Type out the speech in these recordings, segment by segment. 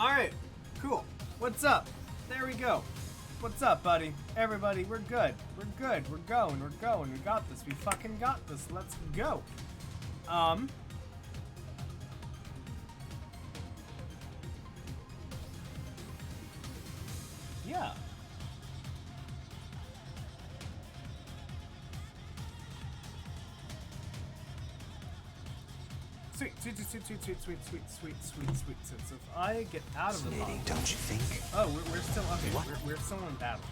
Alright, cool. What's up? There we go. What's up, buddy? Everybody, we're good. We're good. We're going. We're going. We got this. We fucking got this. Let's go. Yeah. Sweet. So if I get out of the box, don't you think? Oh, we're still okay. We're still in battle.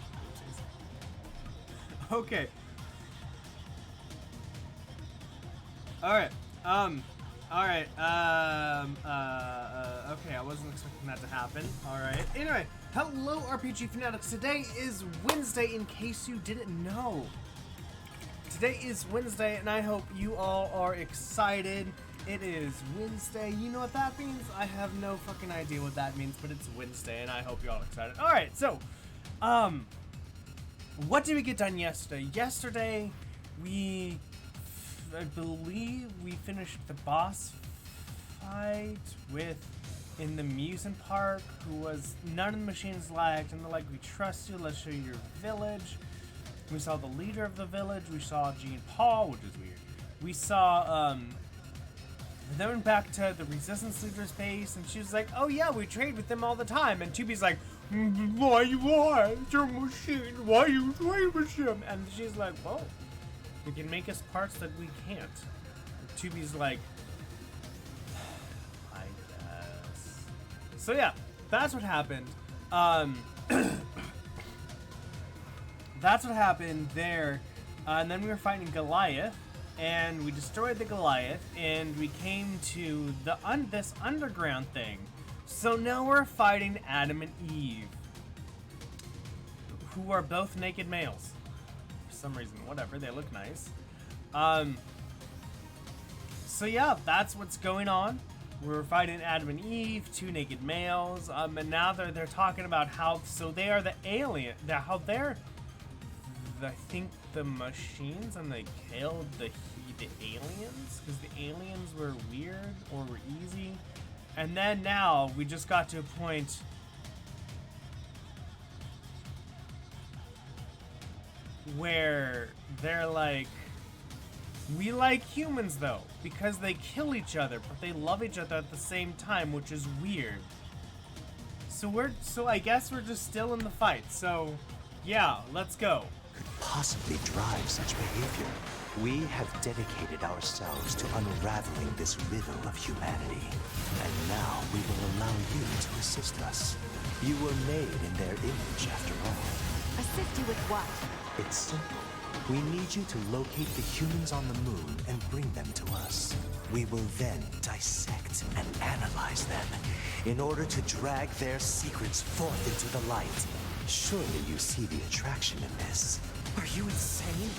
Okay. All right. Okay, I wasn't expecting that to happen. All right. Anyway, hello, RPG fanatics. Today is Wednesday. In case you didn't know, today is Wednesday, and I hope you all are excited. It is Wednesday. You know what that means? I have no fucking idea what that means, but it's Wednesday, and I hope you're all excited. All right, so, what did we get done yesterday? Yesterday, I believe we finished the boss fight in the amusement park, who was, none of the machines lagged, and they're like, we trust you, let's show you your village. We saw the leader of the village, we saw Jean Paul, which is weird. We saw, then went back to the resistance leader's base, and she was like, oh yeah, we trade with them all the time. And Tubi's like, why it's your machine? Why you trade with him? And she's like, well, you can make us parts that we can't. And Tubi's like, I guess. So yeah, that's what happened. That's what happened there. And then we were fighting Goliath. And we destroyed the Goliath, and we came to the this underground thing. So now we're fighting Adam and Eve, who are both naked males. For some reason, whatever, they look nice. So yeah, that's what's going on. We're fighting Adam and Eve, two naked males, and now they're talking about how, so they are the alien, how they're, I think, the machines, and they killed the aliens, because the aliens were weird or were easy. And then now we just got to a point where they're like, we like humans though, because they kill each other, but they love each other at the same time, which is weird. So I guess we're just still in the fight. So yeah, let's go. Possibly drive such behavior. We have dedicated ourselves to unraveling this riddle of humanity. And now we will allow you to assist us. You were made in their image after all. Assist you with what? It's simple. We need you to locate the humans on the moon and bring them to us. We will then dissect and analyze them in order to drag their secrets forth into the light. Surely you see the attraction in this. Are you insane?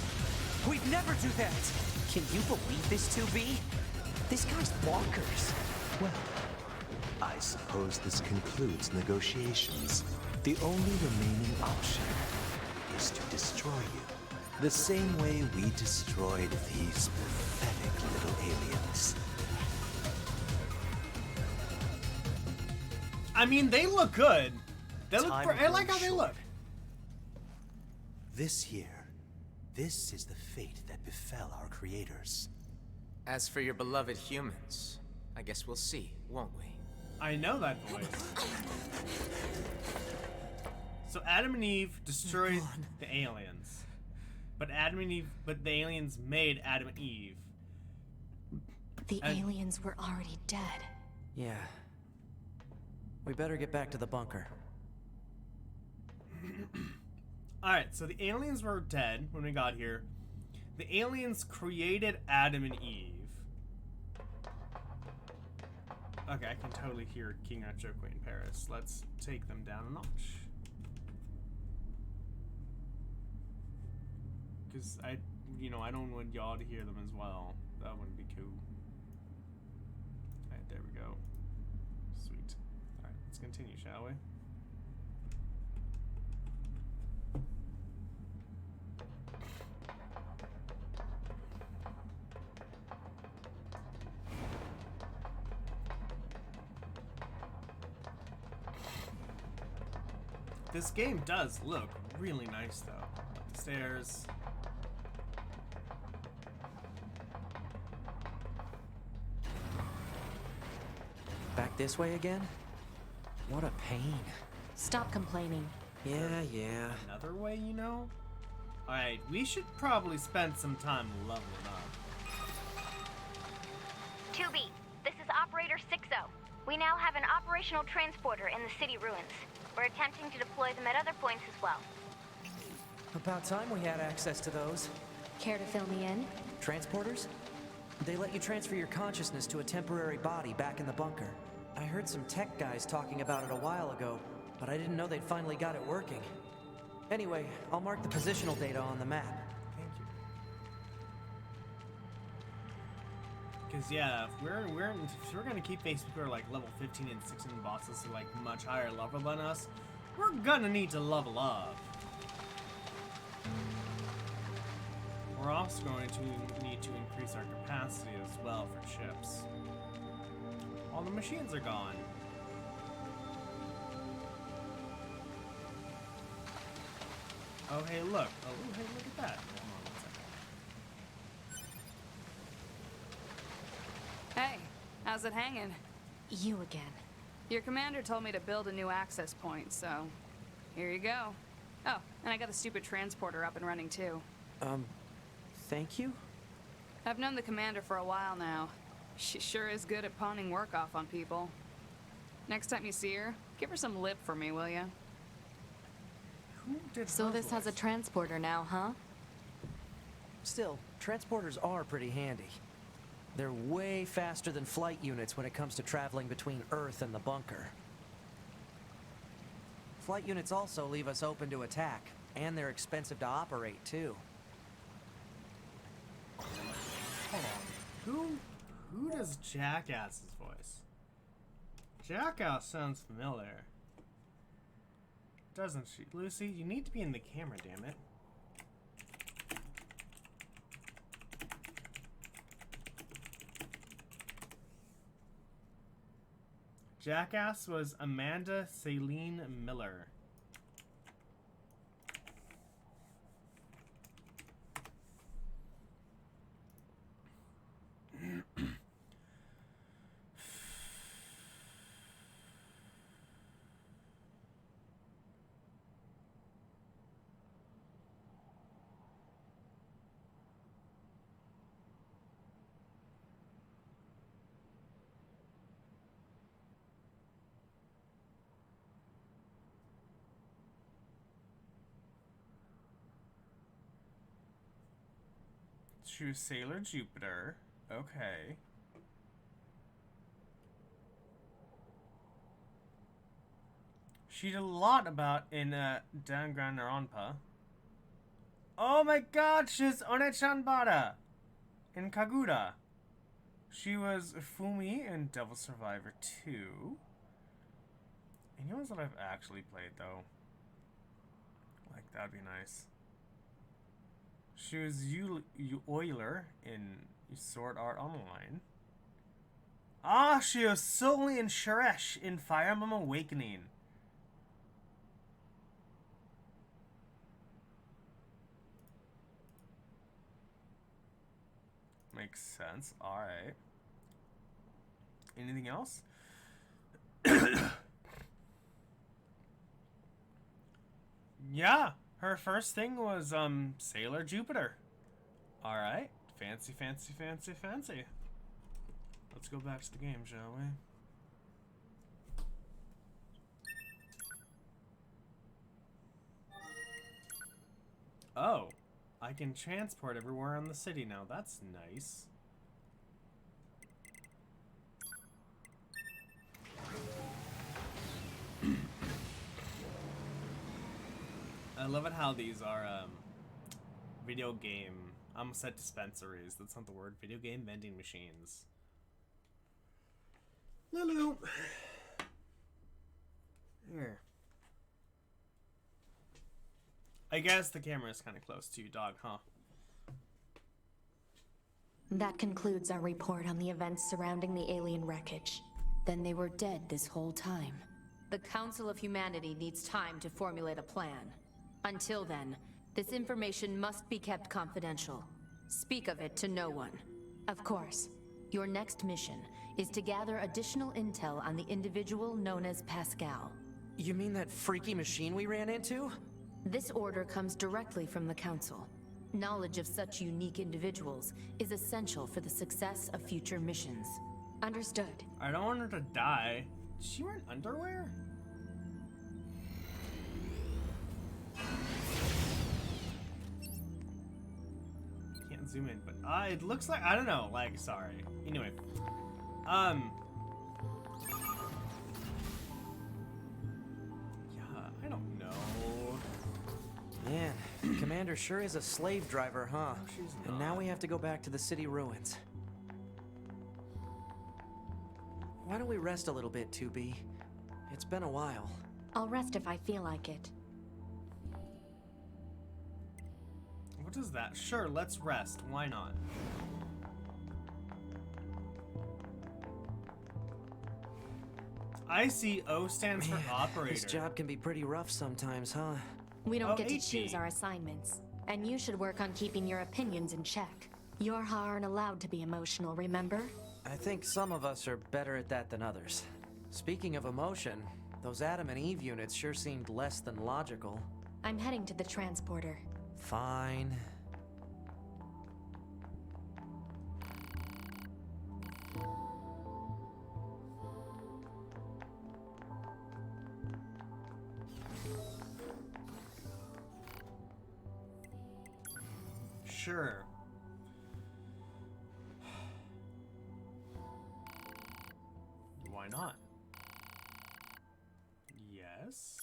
We'd never do that! Can you believe this, 2B? This guy's bonkers. Well, I suppose this concludes negotiations. The only remaining option is to destroy you. The same way we destroyed these pathetic little aliens. I mean, they look good. I like how they look. This year, this is the fate that befell our creators. As for your beloved humans, I guess we'll see, won't we? I know that voice. So Adam and Eve destroyed the aliens. But the aliens made Adam and Eve. The aliens were already dead. Yeah. We better get back to the bunker. Alright, so the aliens were dead when we got here. The aliens created Adam and Eve. Okay, I can totally hear King Arthur, Queen Paris. Let's take them down a notch. Because I don't want y'all to hear them as well. That wouldn't be cool. Alright, there we go. Sweet. Alright, let's continue, shall we? This game does look really nice, though. Up the stairs. Back this way again? What a pain. Stop complaining. Yeah. Another way, you know? Alright, we should probably spend some time leveling up. 2B, this is Operator 60. We now have an operational transporter in the city ruins. We're attempting to deploy them at other points as well. About time we had access to those. Care to fill me in? Transporters? They let you transfer your consciousness to a temporary body back in the bunker. I heard some tech guys talking about it a while ago, but I didn't know they'd finally got it working. Anyway, I'll mark the positional data on the map. Thank you. Because yeah, if we're gonna keep facing people who are like level 15 and 16 bosses who are like much higher level than us, we're gonna need to level up. We're also going to need to increase our capacity as well for chips. All the machines are gone. Oh hey look. Oh hey look at that. Hold on 1 second. Hey, how's it hanging? You again. Your commander told me to build a new access point, so here you go. Oh, and I got the stupid transporter up and running too. Thank you? I've known the commander for a while now. She sure is good at pawning work off on people. Next time you see her, give her some lip for me, will ya? Who did So her this has a voice? transporter now, huh? Still, transporters are pretty handy. They're way faster than flight units when it comes to traveling between Earth and the bunker. Flight units also leave us open to attack, and they're expensive to operate, too. Hold on. Who does Jackass's voice? Jackass sounds familiar. Doesn't she? Lucy, you need to be in the camera, damn it. Jackass was Amanda Celine Miller. She was Sailor Jupiter. Okay. She did a lot about in Danganronpa. Oh my god, she's One-chan in Kagura. She was Fumi in Devil Survivor 2. Any ones that I've actually played though? Like, that'd be nice. She was Euler in Sword Art Online. Ah, she was Sully and Sharesh in Fire Emblem Awakening. Makes sense. Alright. Anything else? Yeah. Her first thing was, Sailor Jupiter. Alright. Fancy, fancy, fancy, fancy. Let's go back to the game, shall we? Oh. I can transport everywhere in the city now. That's nice. I love it how these are video game, I almost said dispensaries, that's not the word, video game vending machines. Lulu. Here. I guess the camera is kind of close to you, dog, huh? That concludes our report on the events surrounding the alien wreckage. Then they were dead this whole time. The Council of Humanity needs time to formulate a plan. Until then, this information must be kept confidential. Speak of it to no one. Of course. Your next mission is to gather additional intel on the individual known as Pascal. You mean that freaky machine we ran into? This order comes directly from the Council. Knowledge of such unique individuals is essential for the success of future missions. Understood. I don't want her to die. Is she wearing underwear? Can't zoom in, but it looks like, I don't know, like, sorry. Anyway. Yeah, I don't know. Man, Commander sure is a slave driver, huh? No, she's And not. now we have to go back to the city ruins. Why don't we rest a little bit, 2B? It's been a while. I'll rest if I feel like it. What is that? Sure, let's rest. Why not? I see O stands for operator. This job can be pretty rough sometimes, huh? We don't Oh, get to 18. choose our assignments. And you should work on keeping your opinions in check. Yorha aren't allowed to be emotional, remember? I think some of us are better at that than others. Speaking of emotion, those Adam and Eve units sure seemed less than logical. I'm heading to the transporter. Fine. Sure. Why not? Yes.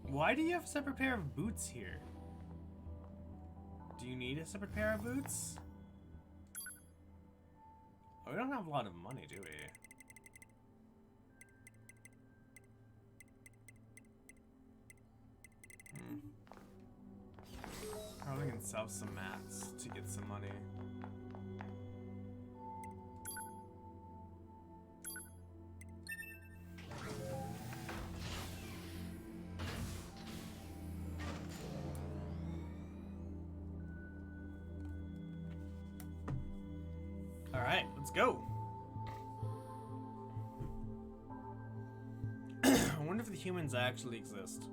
Why do you have a separate pair of boots here? Do you need a separate pair of boots? Oh, we don't have a lot of money, do we? Probably can sell some mats to get some money. All right, let's go. I wonder if the humans actually exist.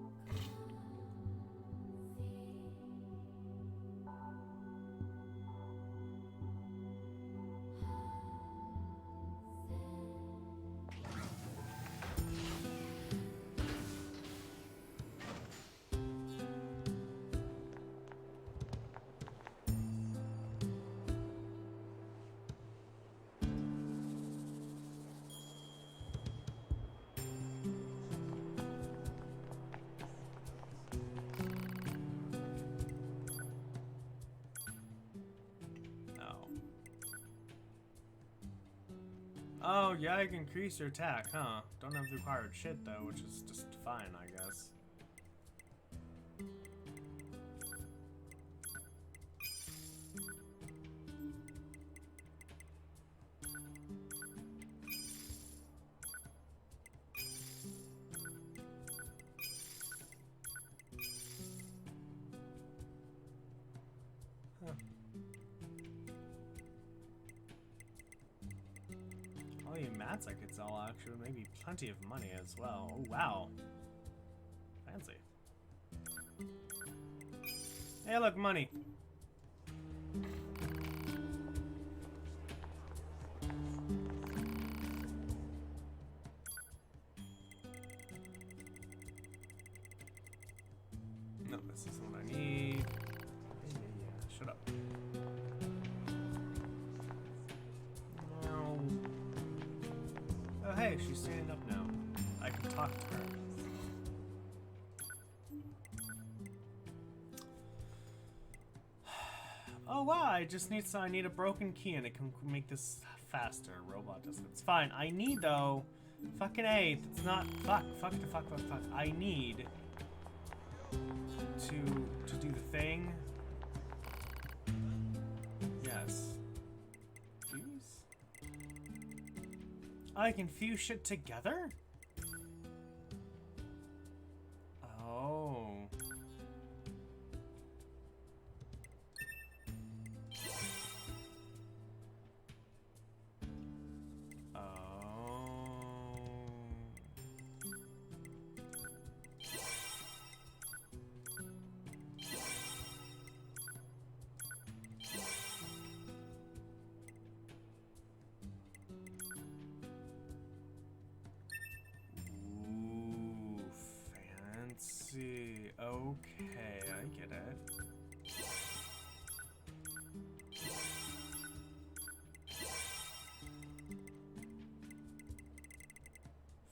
Oh, yeah, you can increase your attack, huh? Don't have the required shit, though, which is just fine, I guess. Huh. All the mats I could sell, actually, maybe plenty of money as well. Oh, wow. Fancy. Hey, look, money. No, this isn't what I need. Yeah, shut up. No. Oh, hey, she's standing up now. I can talk to her. Oh wow, I just need I need a broken key and it can make this faster. Robot does it. It's fine. I need though. Fucking A. It's not fuck. I need to do the thing. Yes. Fuse? I can fuse shit together? Okay, I get it.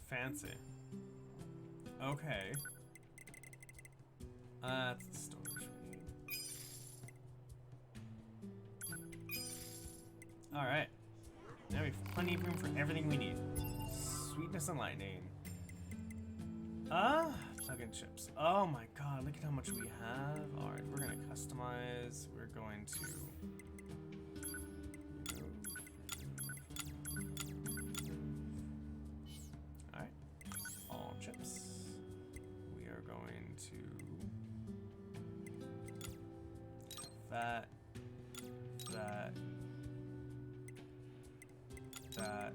Fancy. Okay. That's the storage we need. Alright. Now we have plenty of room for everything we need. Sweetness and lightning. Plug-in chips. Oh my god, look at how much we have. Alright, we're gonna customize. We're going to... Alright. All chips. We are going to... That. That. That.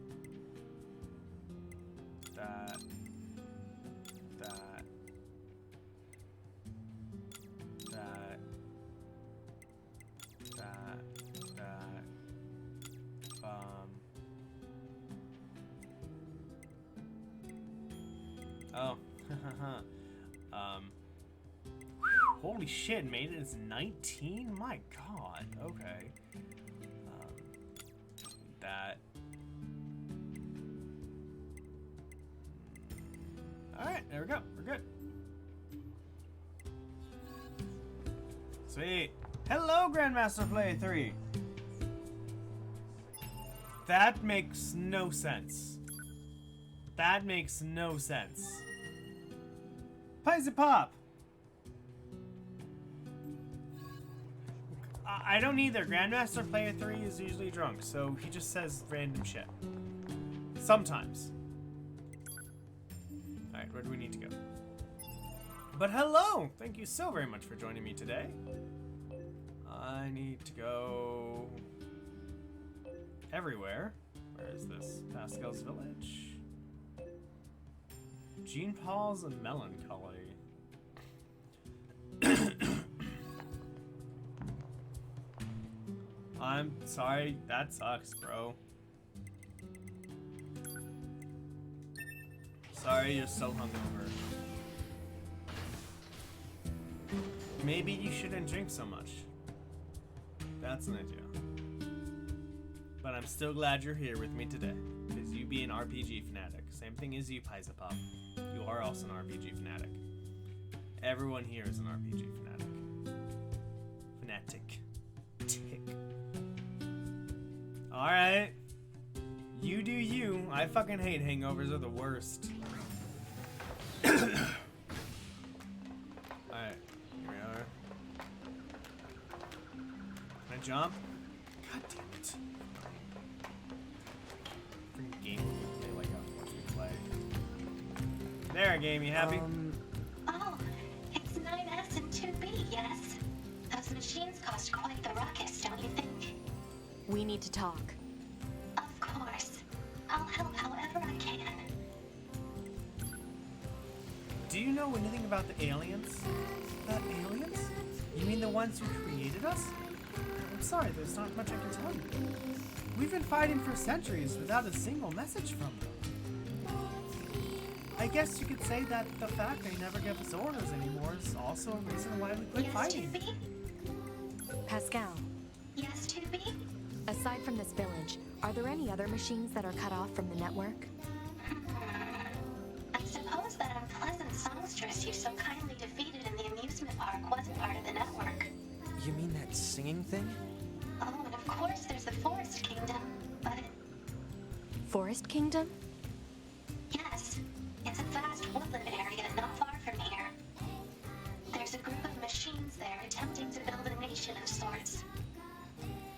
That. That. That. That. That. Oh. Holy shit, made it as 19? My god. Okay. That. Alright, there we go. We're good. Sweet. Hello, Grandmaster Play 3. That makes no sense. That makes no sense. Pies Pop! I don't either. Grandmaster Player 3 is usually drunk, so he just says random shit. Sometimes. Alright, where do we need to go? But hello! Thank you so very much for joining me today. I need to go... everywhere. Where is this? Pascal's Village. Jean Paul's and Melancholy. I'm sorry, that sucks, bro. Sorry you're so hungover. Maybe you shouldn't drink so much. That's an idea. But I'm still glad you're here with me today, because you be an RPG fanatic. Same thing as you, Paisapop. You are also an RPG fanatic. Everyone here is an RPG fanatic. Fanatic. Tick. Alright. You do you. I fucking hate hangovers. They're the worst. Alright. Here we are. Can I jump? God damn it. Freaking game will play like a fucking play. There, game. You happy? Oh, it's 9S and 2B, yes. Those machines cost quite the ruckus, don't you think? We need to talk. Of course. I'll help however I can. Do you know anything about the aliens? The aliens? You mean the ones who created us? I'm sorry, there's not much I can tell you. We've been fighting for centuries without a single message from them. I guess you could say that the fact they never give us orders anymore is also a reason why we quit Yes, fighting. 2B? Pascal, Yes, 2B? aside from this village, are there any other machines that are cut off from the network? I suppose that unpleasant songstress you so kindly defeated in the amusement park wasn't part of the network. You mean that singing thing? Oh, and of course there's the Forest Kingdom, but Forest Kingdom? yes, it's a vast woodland area not far from here. There's a group of machines there attempting to build a nation of sorts.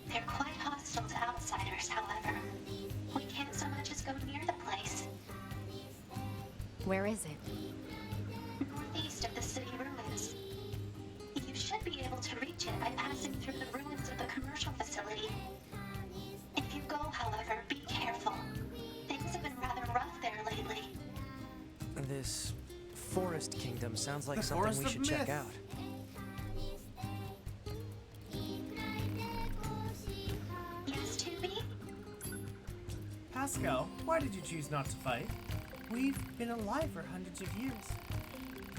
They're quite hostile to outsiders, however. We can't so much as go near the place. Where is it? Northeast of the city ruins. You should be able to reach it by passing through the ruins of the commercial facility. If you go, however, be careful. Things have been rather rough there lately. This Forest Kingdom sounds like The something Forest we of should check Myth. out. Yes, 2B? Pascal, why did you choose not to fight? We've been alive for hundreds of years.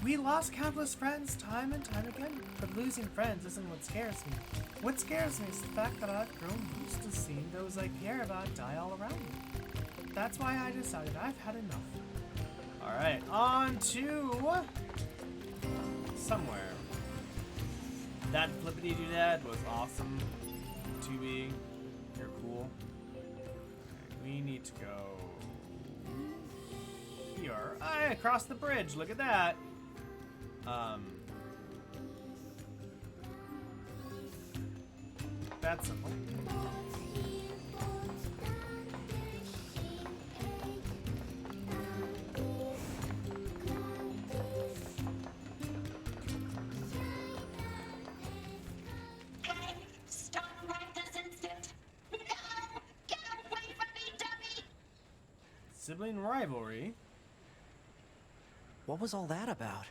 We lost countless friends time and time again, but losing friends isn't what scares me. What scares me is the fact that I've grown used to seeing those I care about die all around me. That's why I decided I've had enough. Alright, on to somewhere. That flippity-doo-dad was awesome. 2B, you're cool. Okay, we need to go here. Hey, across the bridge, look at that. That's simple. Stop right this instant! No! Get away from me, dummy! Sibling rivalry. What was all that about?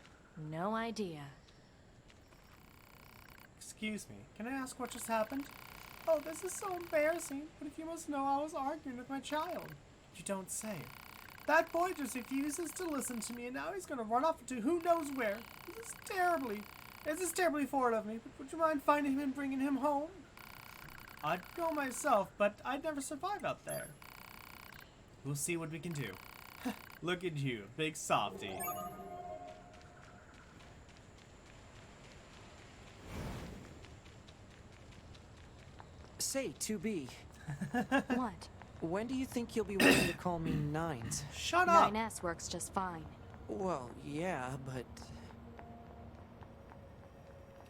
No idea. Excuse me, can I ask what just happened? Oh, this is so embarrassing, but if you must know, I was arguing with my child. You don't say. That boy just refuses to listen to me, and now he's gonna run off to who knows where. This is terribly forward of me, but would you mind finding him and bringing him home? I'd go myself, but I'd never survive out there. We'll see what we can do. Look at you, big softy. Say, 2B, What? when do you think you'll be willing to call me Nines? Shut up! 9S works just fine. Well, yeah, but...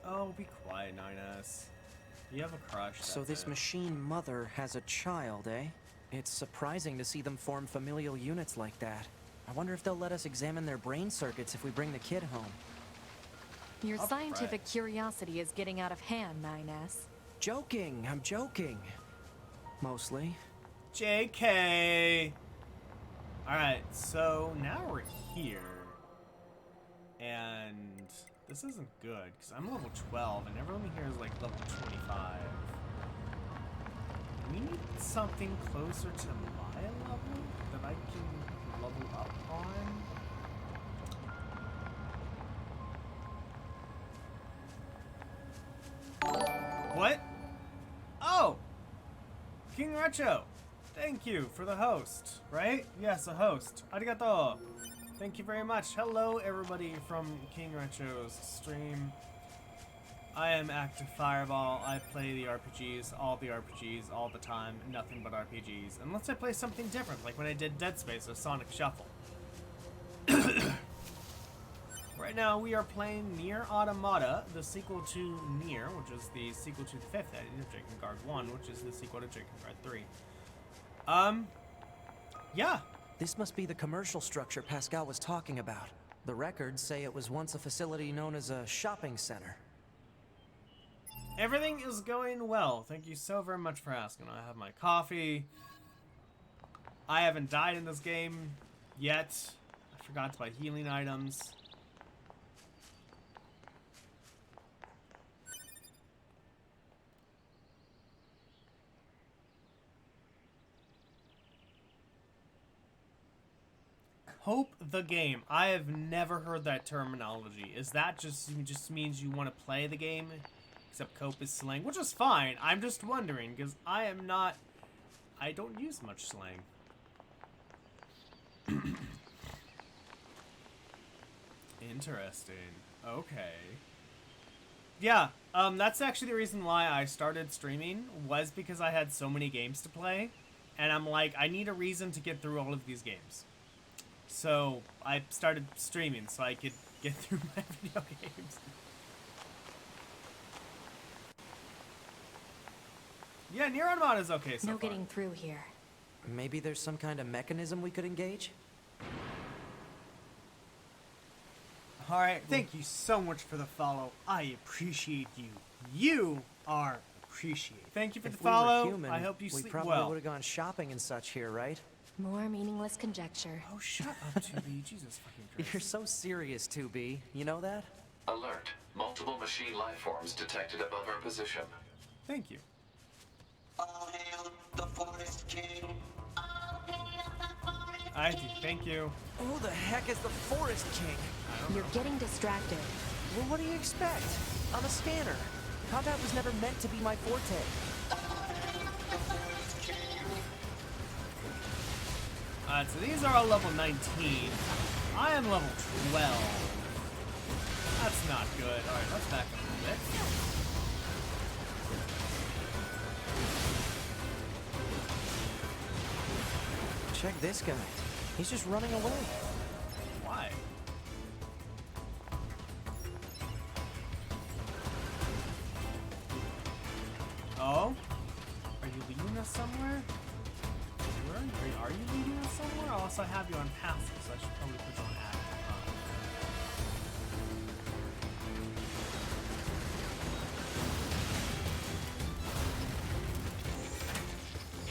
Oh, be quiet, 9S. You have a crush. So that's this it. machine mother has a child, eh? It's surprising to see them form familial units like that. I wonder if they'll let us examine their brain circuits if we bring the kid home. Your All scientific right. curiosity is getting out of hand, 9S. Joking, I'm joking. Mostly. JK! Alright, so now we're here. And this isn't good, because I'm level 12, and everyone here is like level 25. We need something closer to my level that I can level up on. What? Oh! King Recho! Thank you for the host, right? Yes, a host. Arigato! Thank you very much. Hello, everybody from King Retro's stream. I am Active Fireball. I play the RPGs, all the time, nothing but RPGs. Unless I play something different, like when I did Dead Space or Sonic Shuffle. Right now, we are playing Nier Automata, the sequel to Nier, which is the sequel to the 5th edit of Drakengard 1, which is the sequel to Drakengard 3. Yeah. This must be the commercial structure Pascal was talking about. The records say it was once a facility known as a shopping center. Everything is going well. Thank you so very much for asking. I have my coffee. I haven't died in this game yet. I forgot to buy healing items. Hope the game. I have never heard that terminology. Is that just means you want to play the game? Except cope is slang, which is fine. I'm just wondering, because I don't use much slang. Interesting. Okay. Yeah, that's actually the reason why I started streaming, was because I had so many games to play. And I'm like, I need a reason to get through all of these games. So I started streaming so I could get through my video games. Yeah, Nier Automata is okay so No far. getting through here. Maybe there's some kind of mechanism we could engage? Alright, thank you so much for the follow. I appreciate you. You are appreciated. Thank you for If the we were follow. human, I hope you we sleep probably well. would have gone shopping and such here, right? More meaningless conjecture. Oh, shut up, 2B. Jesus fucking Christ. You're so serious, 2B. You know that? Alert. Multiple machine life forms detected above our position. Thank you. All hail the Forest King. All hail the Forest I do. Thank you. Who the heck is the Forest King? You're getting distracted. Well, what do you expect? I'm a scanner. Combat was never meant to be my forte. Alright, so these are all level 19. I am level 12. That's not good. Alright, let's back up a little bit. Check this guy. He's just running away. Why? Oh? Are you leading us somewhere? Are you leading us somewhere? Or also I have you on passive, so I should probably put you on active.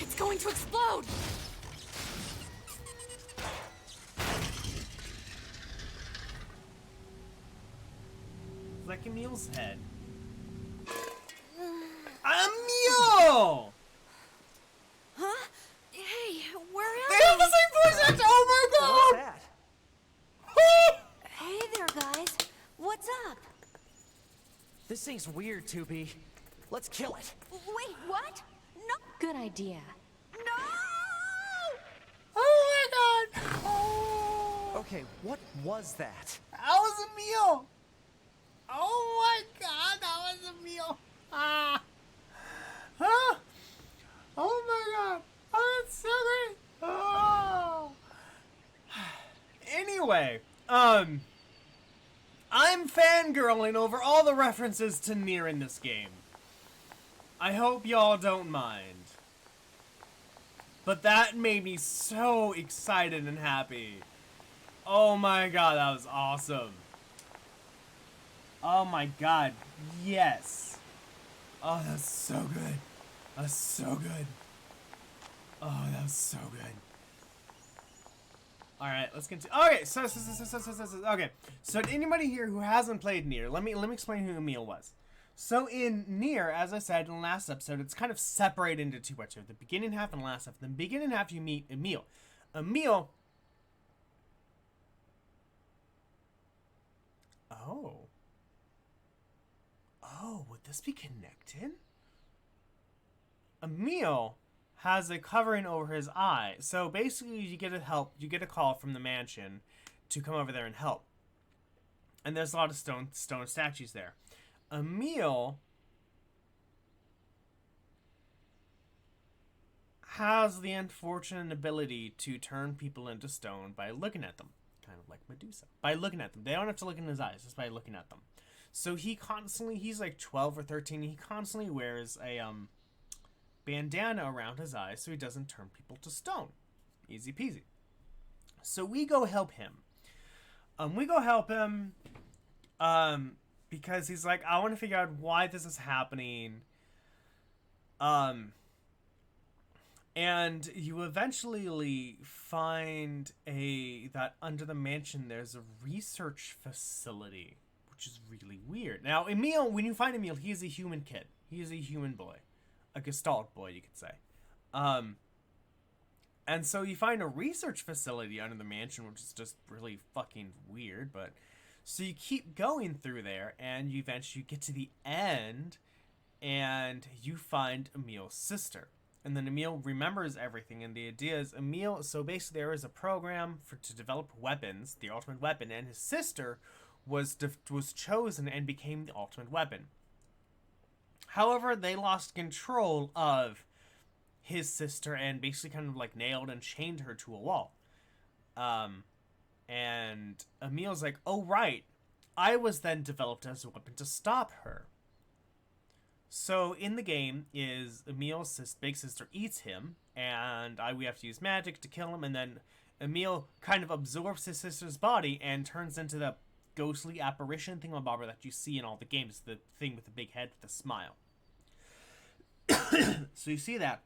It's going to explode! It's like Emil's head. Emil! Huh? Hey, where am They have the same voice actor! Oh my What's god! that? Hey there, guys. What's up? This thing's weird, 2B. Let's kill it. Wait, what? No! Good idea. No! Oh my god! Oh! Okay, what was that? That was Emil! Oh my god, that was Emil! Ah! Ah! Oh my god! Oh, that's so great! Oh! Anyway, I'm fangirling over all the references to Nier in this game. I hope y'all don't mind. But that made me so excited and happy. Oh my god, that was awesome. Oh my god, yes. Oh, that's so good. That's so good. Oh, that was so good. Alright, let's continue. Okay, so, okay. So to anybody here who hasn't played Nier, let me explain who Emil was. So in Nier, as I said in the last episode, it's kind of separated into two parts. The beginning half and the last half. In the beginning half, you meet Emil. Emil... Oh. Oh, would this be connected? Emil has a covering over his eye. So basically you get a call from the mansion to come over there and help. And there's a lot of stone statues there. Emil has the unfortunate ability to turn people into stone by looking at them. Kind of like Medusa. By looking at them. They don't have to look in his eyes, just by looking at them. So he's like 12 or 13, he constantly wears a bandana around his eyes so he doesn't turn people to stone. Easy peasy. So we go help him. Because he's like, I want to figure out why this is happening. And you eventually find that under the mansion there's a research facility, which is really weird. Now, Emil, when you find Emil, he is a human kid. He is a human boy. A Gestalt boy, you could say. And so you find a research facility under the mansion, which is just really fucking weird, but... So you keep going through there, and you eventually get to the end, and you find Emil's sister. And then Emil remembers everything, and the idea is Emil... So basically there is a program to develop weapons, the ultimate weapon, and his sister was chosen and became the ultimate weapon. However, they lost control of his sister and basically kind of like nailed and chained her to a wall. And Emil's like, oh right, I was then developed as a weapon to stop her. So in the game is Emil's big sister eats him, and we have to use magic to kill him, and then Emil kind of absorbs his sister's body and turns into the ghostly apparition thingamabobber that you see in all the games, the thing with the big head with the smile. So you see that.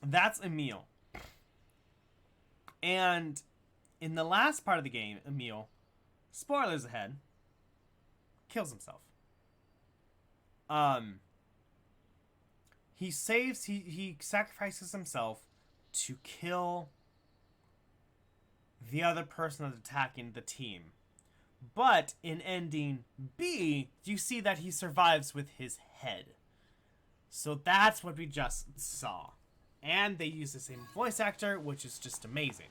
That's Emil. And in the last part of the game, Emil, spoilers ahead, kills himself. He sacrifices himself to kill the other person that's attacking the team. But in ending B, you see that he survives with his head. So that's what we just saw. And they use the same voice actor, which is just amazing.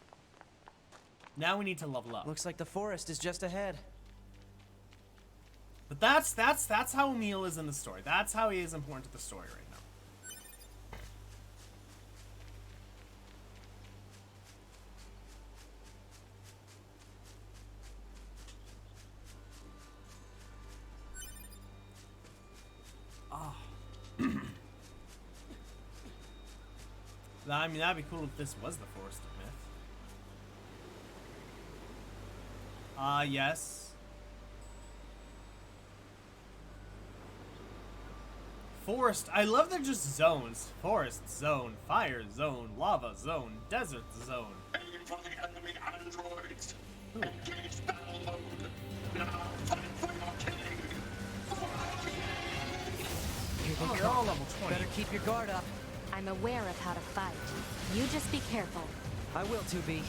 Now we need to level up. Looks like the forest is just ahead. But that's how Emil is in the story. That's how he is important to the story right now. I mean, that'd be cool if this was the Forest of Myth. Yes. Forest. I love they're just zones. Forest zone, fire zone, lava zone, desert zone. Aim for the enemy androids. Engage battle mode. Now fight for your king. Here Oh, they they're all come. level 20. Better keep your guard up. I'm aware of how to fight. You just be careful. I will, 2B.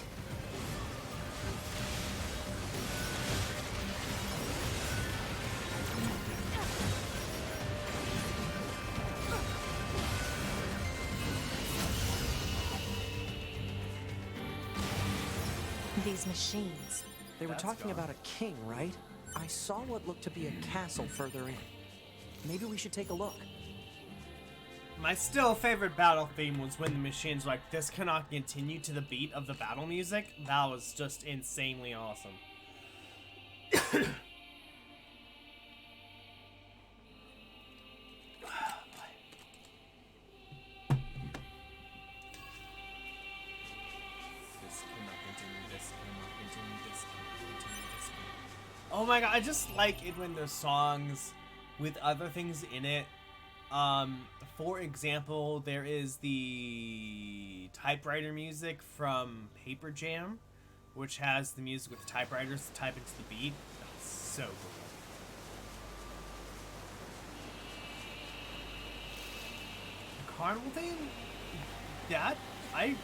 These machines. They were That's talking gone. about a king, right? I saw what looked to be a castle further in. Maybe we should take a look. My still favorite battle theme was when the machines were like, this cannot continue to the beat of the battle music. That was just insanely awesome. Oh my god, I just like it when there's songs with other things in it. For example, there is the typewriter music from Paper Jam, which has the music with the typewriters to type into the beat. That's so cool. The carnival theme? That? Back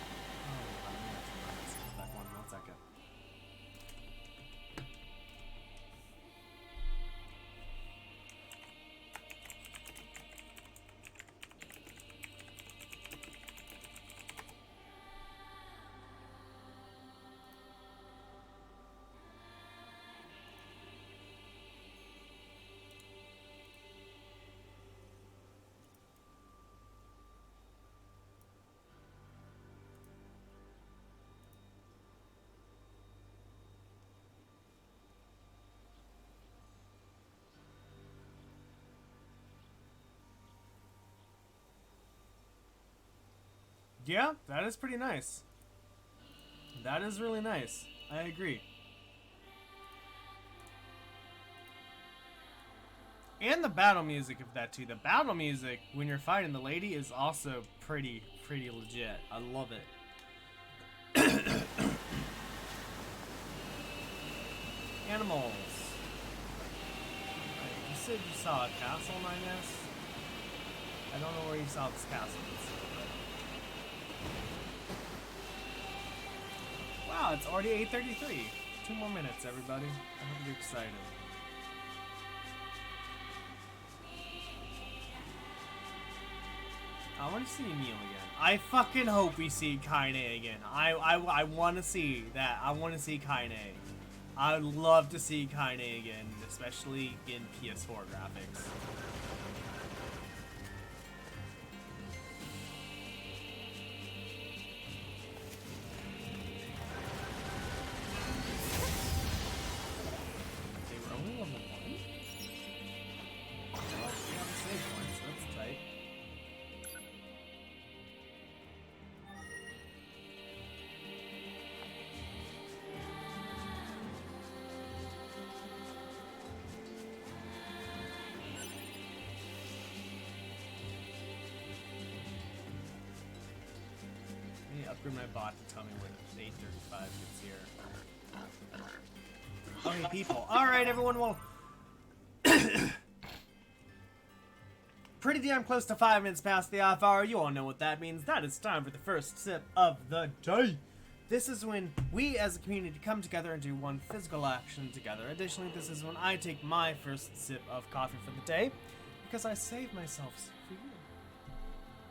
one second. Yeah, that is pretty nice. That is really nice. I agree. And the battle music of that too. The battle music when you're fighting the lady is also pretty legit. I love it. Animals. Right, you said you saw a castle, I guess? I don't know where you saw this castle. Wow, it's already 8:33. 2 more minutes, everybody. I hope you're excited. I want to see Emil again. I fucking hope we see Kaine again. I want to see that. I want to see Kaine. I would love to see Kaine again, especially in PS4 graphics. They were only level 1? Well, we haven't saved one, so that's tight. I need to upgrade my bot to tell me when 8:35 gets here. Okay, people. Alright, everyone, well... pretty damn close to 5 minutes past the half hour. You all know what that means. That is time for the first sip of the day. This is when we as a community come together and do one physical action together. Additionally, this is when I take my first sip of coffee for the day, because I save myself for you.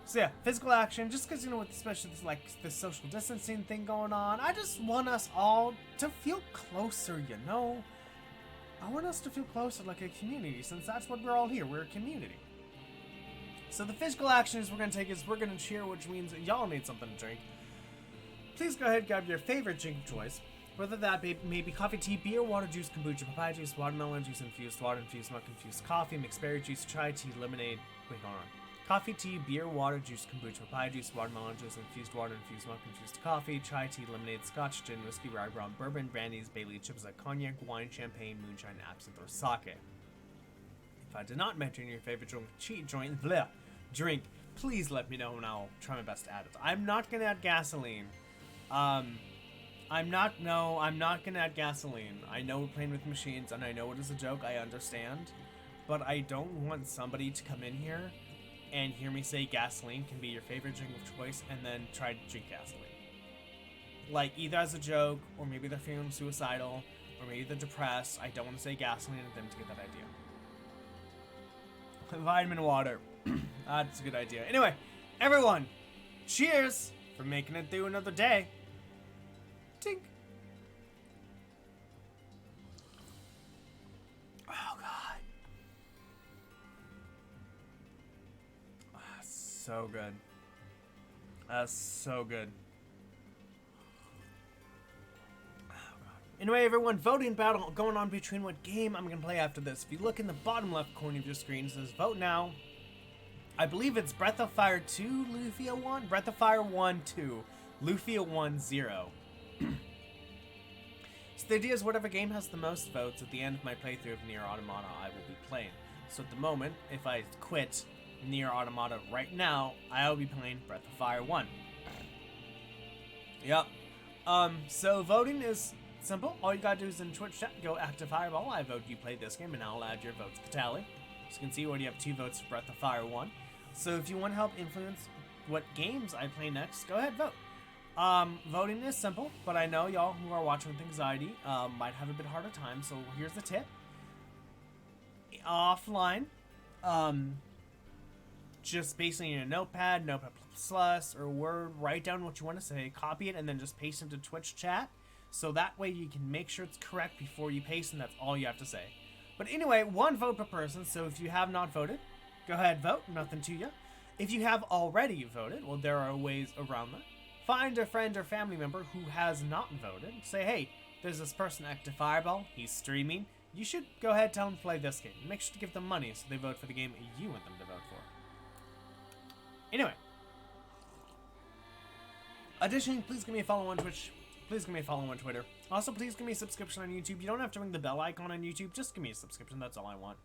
So yeah, physical action, just because, you know, with especially this, like, the social distancing thing going on, I just want us all to feel closer, you know? I want us to feel closer like a community, since that's what we're all here, we're a community. So the physical actions we're going to take is we're going to cheer, which means y'all need something to drink. Please go ahead and grab your favorite drink of choice, whether that may be coffee, tea, beer, water, juice, kombucha, papaya juice, watermelon juice, infused water, infused milk, infused coffee, mixed berry juice, chai tea, lemonade. Wait, hold on. Coffee, tea, beer, water, juice, kombucha, papaya juice, watermelon juice, infused water, infused milk, infused coffee, chai tea, lemonade, scotch, gin, whiskey, rye rum, bourbon, brandies, Bailey, chips like cognac, wine, champagne, moonshine, absinthe, or sake. If I did not mention your favorite drink, please let me know and I'll try my best to add it. I'm not gonna add gasoline. I'm not gonna add gasoline. I know we're playing with machines and I know it is a joke, I understand. But I don't want somebody to come in here and hear me say gasoline can be your favorite drink of choice and then try to drink gasoline. Like, either as a joke, or maybe they're feeling suicidal, or maybe they're depressed. I don't want to say gasoline and them to get that idea. Vitamin water. That's a good idea. Anyway, everyone, cheers for making it through another day. Tink. Oh, God. So good. That's so good. Oh, God. Anyway, everyone, voting battle going on between what game I'm going to play after this. If you look in the bottom left corner of your screen, it says vote now. I believe it's Breath of Fire 2, Lufia 1? Breath of Fire 1, 2. Lufia 1, 0. So the idea is whatever game has the most votes at the end of my playthrough of Nier Automata, I will be playing. So at the moment, if I quit Nier Automata right now, I'll be playing Breath of Fire 1. Yep. So voting is simple. All you gotta do is in Twitch chat, go active fireball. I vote you play this game, and I'll add your votes to the tally. As you can see, we already have 2 votes for Breath of Fire 1. So if you want to help influence what games I play next, go ahead, vote. Voting is simple, but I know y'all who are watching with anxiety might have a bit harder time, so here's the tip. Offline, just basically in a notepad plus or Word, write down what you want to say, copy it, and then just paste into Twitch chat, so that way you can make sure it's correct before you paste, and that's all you have to say. But anyway, 1 vote per person, so if you have not voted, go ahead, vote, nothing to you. If you have already voted, well, there are ways around that. Find a friend or family member who has not voted. Say, hey, there's this person, Active Fireball, he's streaming. You should go ahead and tell them to play this game. Make sure to give them money so they vote for the game you want them to vote for. Anyway. Additionally, please give me a follow on Twitch. Please give me a follow on Twitter. Also, please give me a subscription on YouTube. You don't have to ring the bell icon on YouTube. Just give me a subscription. That's all I want.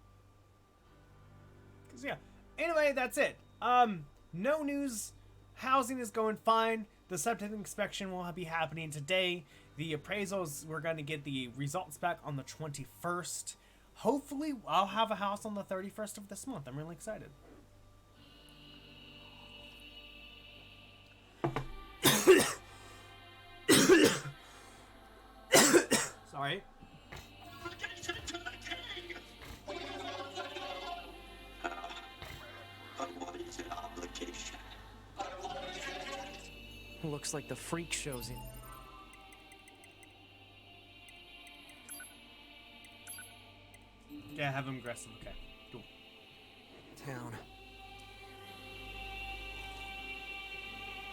Because, yeah. Anyway, that's it. No news. Housing is going fine. The septic inspection will be happening today. The appraisals, we're going to get the results back on the 21st. Hopefully, I'll have a house on the 31st of this month. I'm really excited. Sorry. Looks like the freak show's in. Yeah, have him aggressive. Okay, cool. Town.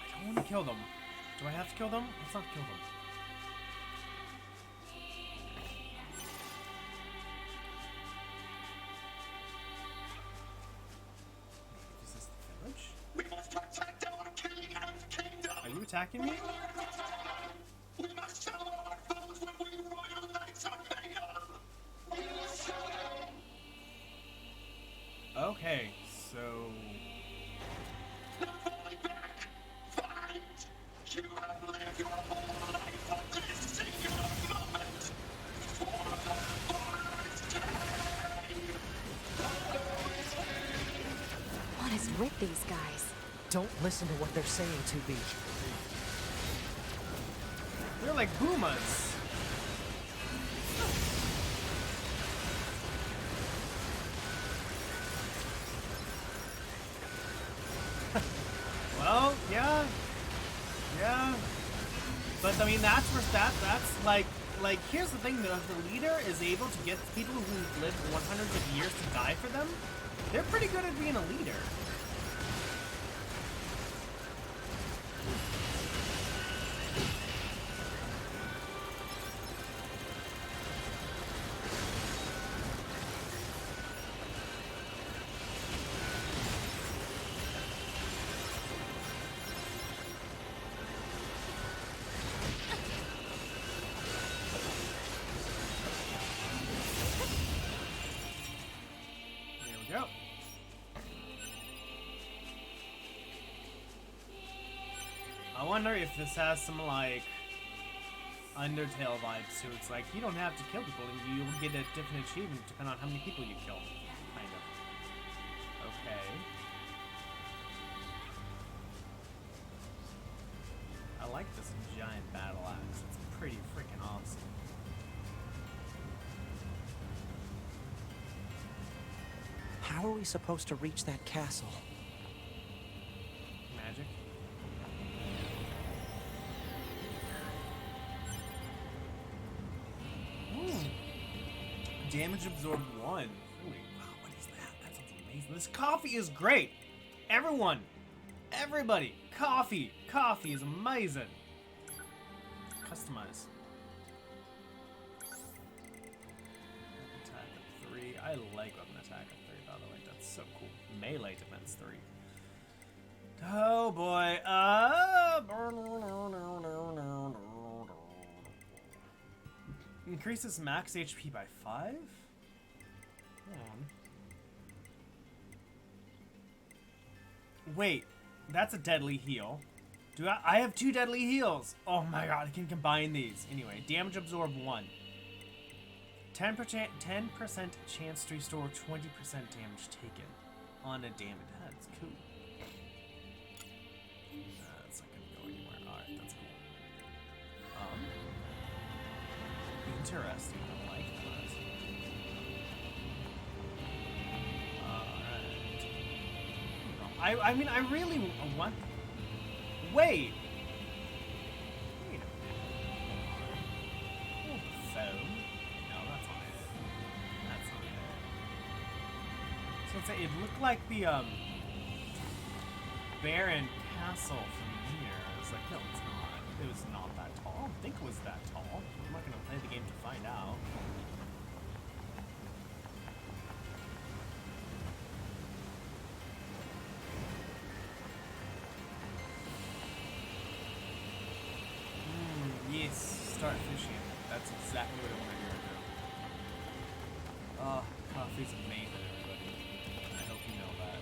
I don't want to kill them. Do I have to kill them? Let's not kill them. Is this the village? We must protect our king and kingdom. Are you attacking me? We must show our foes what we royal knights are made of. We must show them. Okay, so No falling back. Fight. You have lived your whole life for this singular moment. For the first time. What is with these guys? Don't listen to what they're saying, 2B. They're like Pumas. Well, yeah. Yeah. But I mean, that's where that's like here's the thing though, if the leader is able to get people who've lived hundreds of years to die for them, they're pretty good at being a leader. I wonder if this has some, like, Undertale vibes too. It's like, you don't have to kill people, and you'll get a different achievement depending on how many people you kill. Kind of. Okay. I like this giant battle axe. It's pretty freaking awesome. How are we supposed to reach that castle? Magic. Damage absorbed 1. Holy wow, what is that? That sounds amazing. This coffee is great. Everyone, everybody, coffee. Coffee is amazing. Customize. Attack at 3. I like weapon attack at 3, by the way. That's so cool. Melee defense 3. Oh boy. Increases max HP by 5? Hold on. Wait, that's a deadly heal. Do I have 2 deadly heals? Oh my god, I can combine these. Anyway, damage absorb 1. 10% chance to restore 20% damage taken on a damage. That's cool. That's not gonna go anywhere. Alright, that's cool. Interesting. I like that. Alright. I mean, I really want... Wait! Wait a minute. Oh, the phone? No, that's not it. That's not it. So it looked like the, Baron Castle from Nier. I was like, no, it's not. It was not that tall. I don't think it was that tall. I'm not gonna play the game to find out. Yes, start fishing. That's exactly what I want to do. Oh, coffee's amazing, everybody. I hope you know that.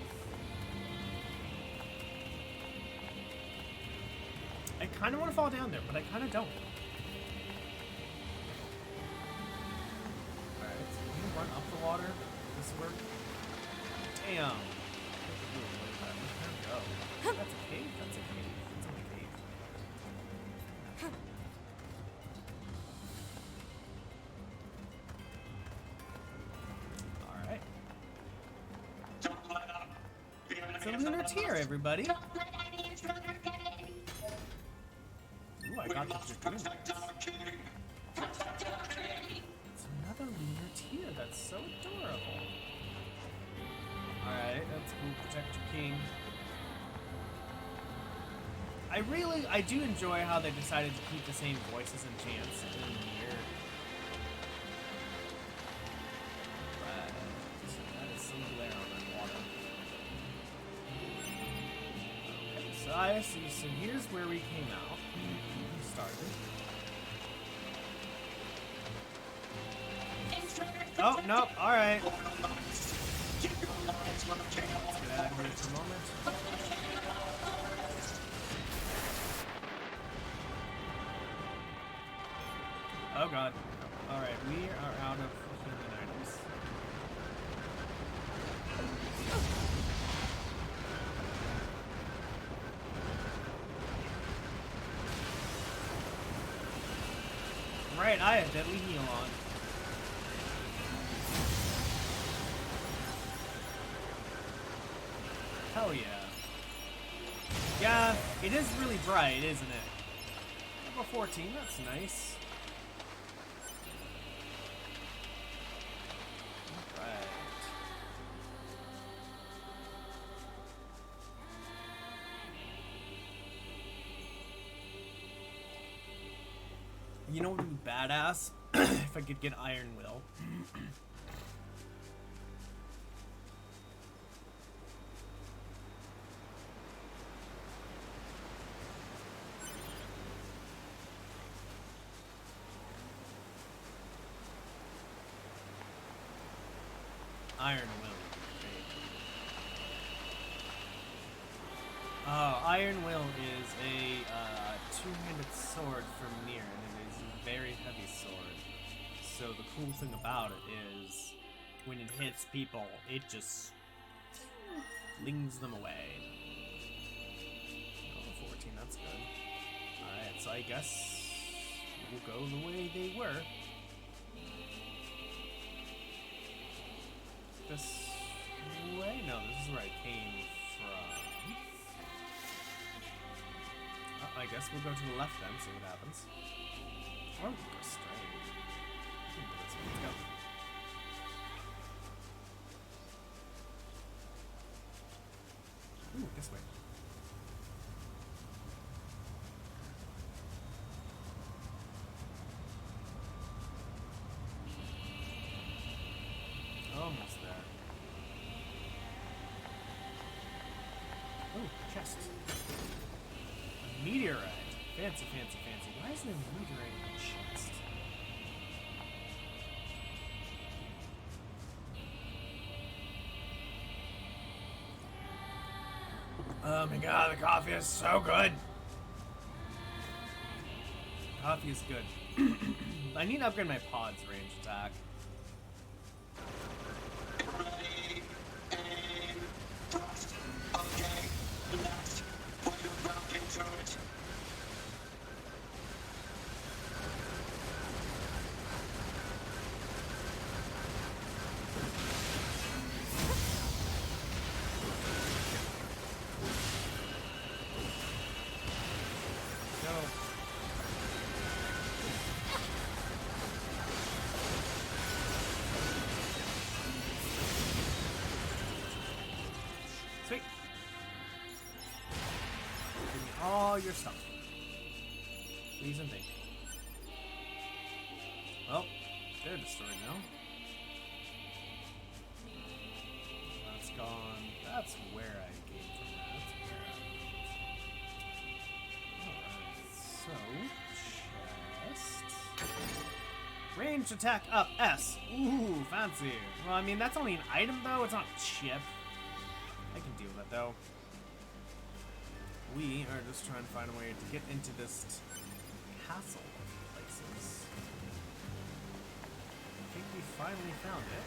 I kind of want to fall down there, but I kind of don't. Alright, so can you run up the water? Does this work? Damn. Where'd it go? That's a cave? That's a cave. That's in a cave. Alright. It's a lunar tier, everybody. Ooh, I got the dragoons. It's another lunar tier. That's so adorable. Alright, that's cool. Protect your king. I do enjoy how they decided to keep the same voices and chants in Nier. But that is some glare on that water. Okay, so I see. So here's where we came out. We started. Oh, no, alright. Let's get out of here for a moment. Oh god. Alright, we are out of healing items. right, I have deadly heal on. Hell yeah. Yeah, it is really bright, isn't it? Level 14, that's nice. Alright. You know what would be badass? If I could get Iron Will. Iron Will. Iron Will is a two-handed sword from Nier, and it is a very heavy sword. So the cool thing about it is, when it hits people, it just flings them away. Oh, 14, that's good. Alright, so I guess we'll go the way they were. This way? No, this is where I came from. I guess we'll go to the left then, see what happens. Or we'll go straight. Let's go. Ooh, this way. Almost there. Oh, chest. A meteorite. Fancy, fancy, fancy. Why is there a meteorite in the chest? Oh my god, the coffee is so good! Coffee is good. I need to upgrade my pod's range attack. Ready, aim, thrust. Okay, next, put your back into it. Go. Sweet. Give me all your stuff. Please and thank you. Well, they're destroyed now. That's gone. That's where I came from. That's where I Alright, so chest. Range attack up S. Ooh, fancy. Well, I mean that's only an item though, it's not a chip. I can deal with it though. We are just trying to find a way to get into this castle of places. I think we finally found it.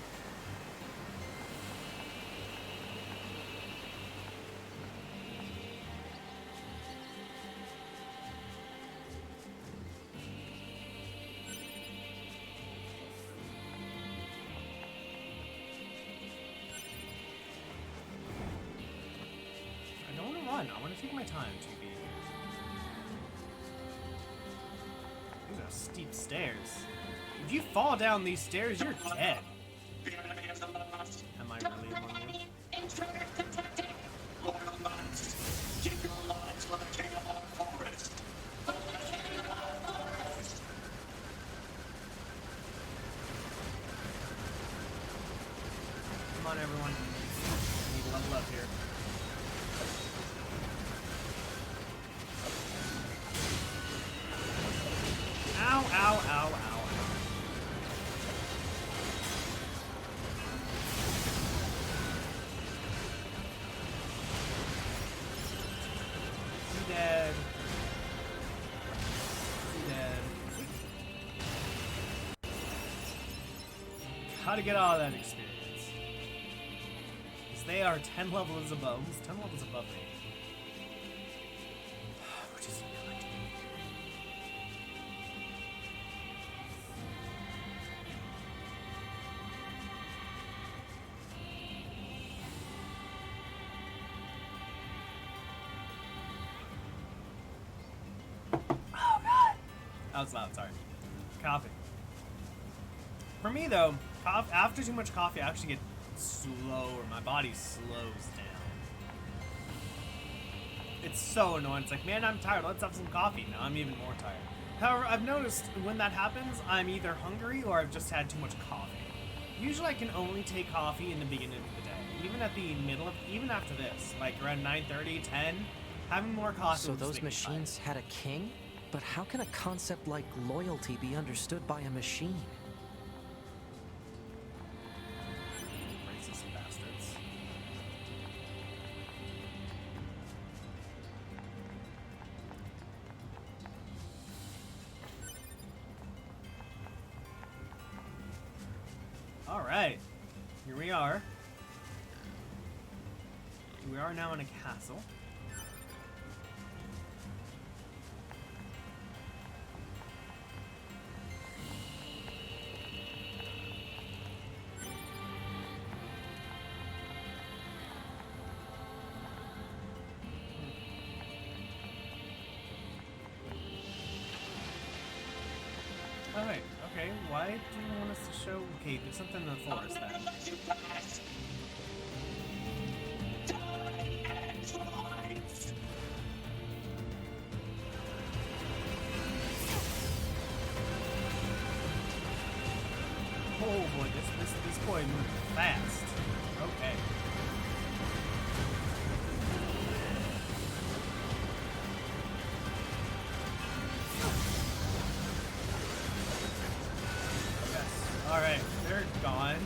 I don't want to run. I want to take my time, TV. These are steep stairs. If you fall down these stairs, you're dead. The enemy is lost. Am I really one of them? Intruder detected. Loyal knights, keep your lives for the king of our forest. For the king of our forest. Come on, everyone. We need to level up here. Ow, ow, ow, ow, ow. You dead. You dead. How to get all of that experience. Because they are 10 levels above, almost 10 levels above me. Which is good. That was loud, sorry. Coffee. For me, though, after too much coffee, I actually get slower. My body slows down. It's so annoying. It's like, man, I'm tired. Let's have some coffee. Now I'm even more tired. However, I've noticed when that happens, I'm either hungry or I've just had too much coffee. Usually I can only take coffee in the beginning of the day. Even at the middle of, even after this, like around 9:30, 10, having more coffee. So those machines had a king? But how can a concept like loyalty be understood by a machine? Racist bastards. All right, here we are. We are now in a castle. Alright, okay, why do you want us to show... Okay, there's something in the forest then. Oh boy, this boy moved fast. Okay. Alright, they're gone.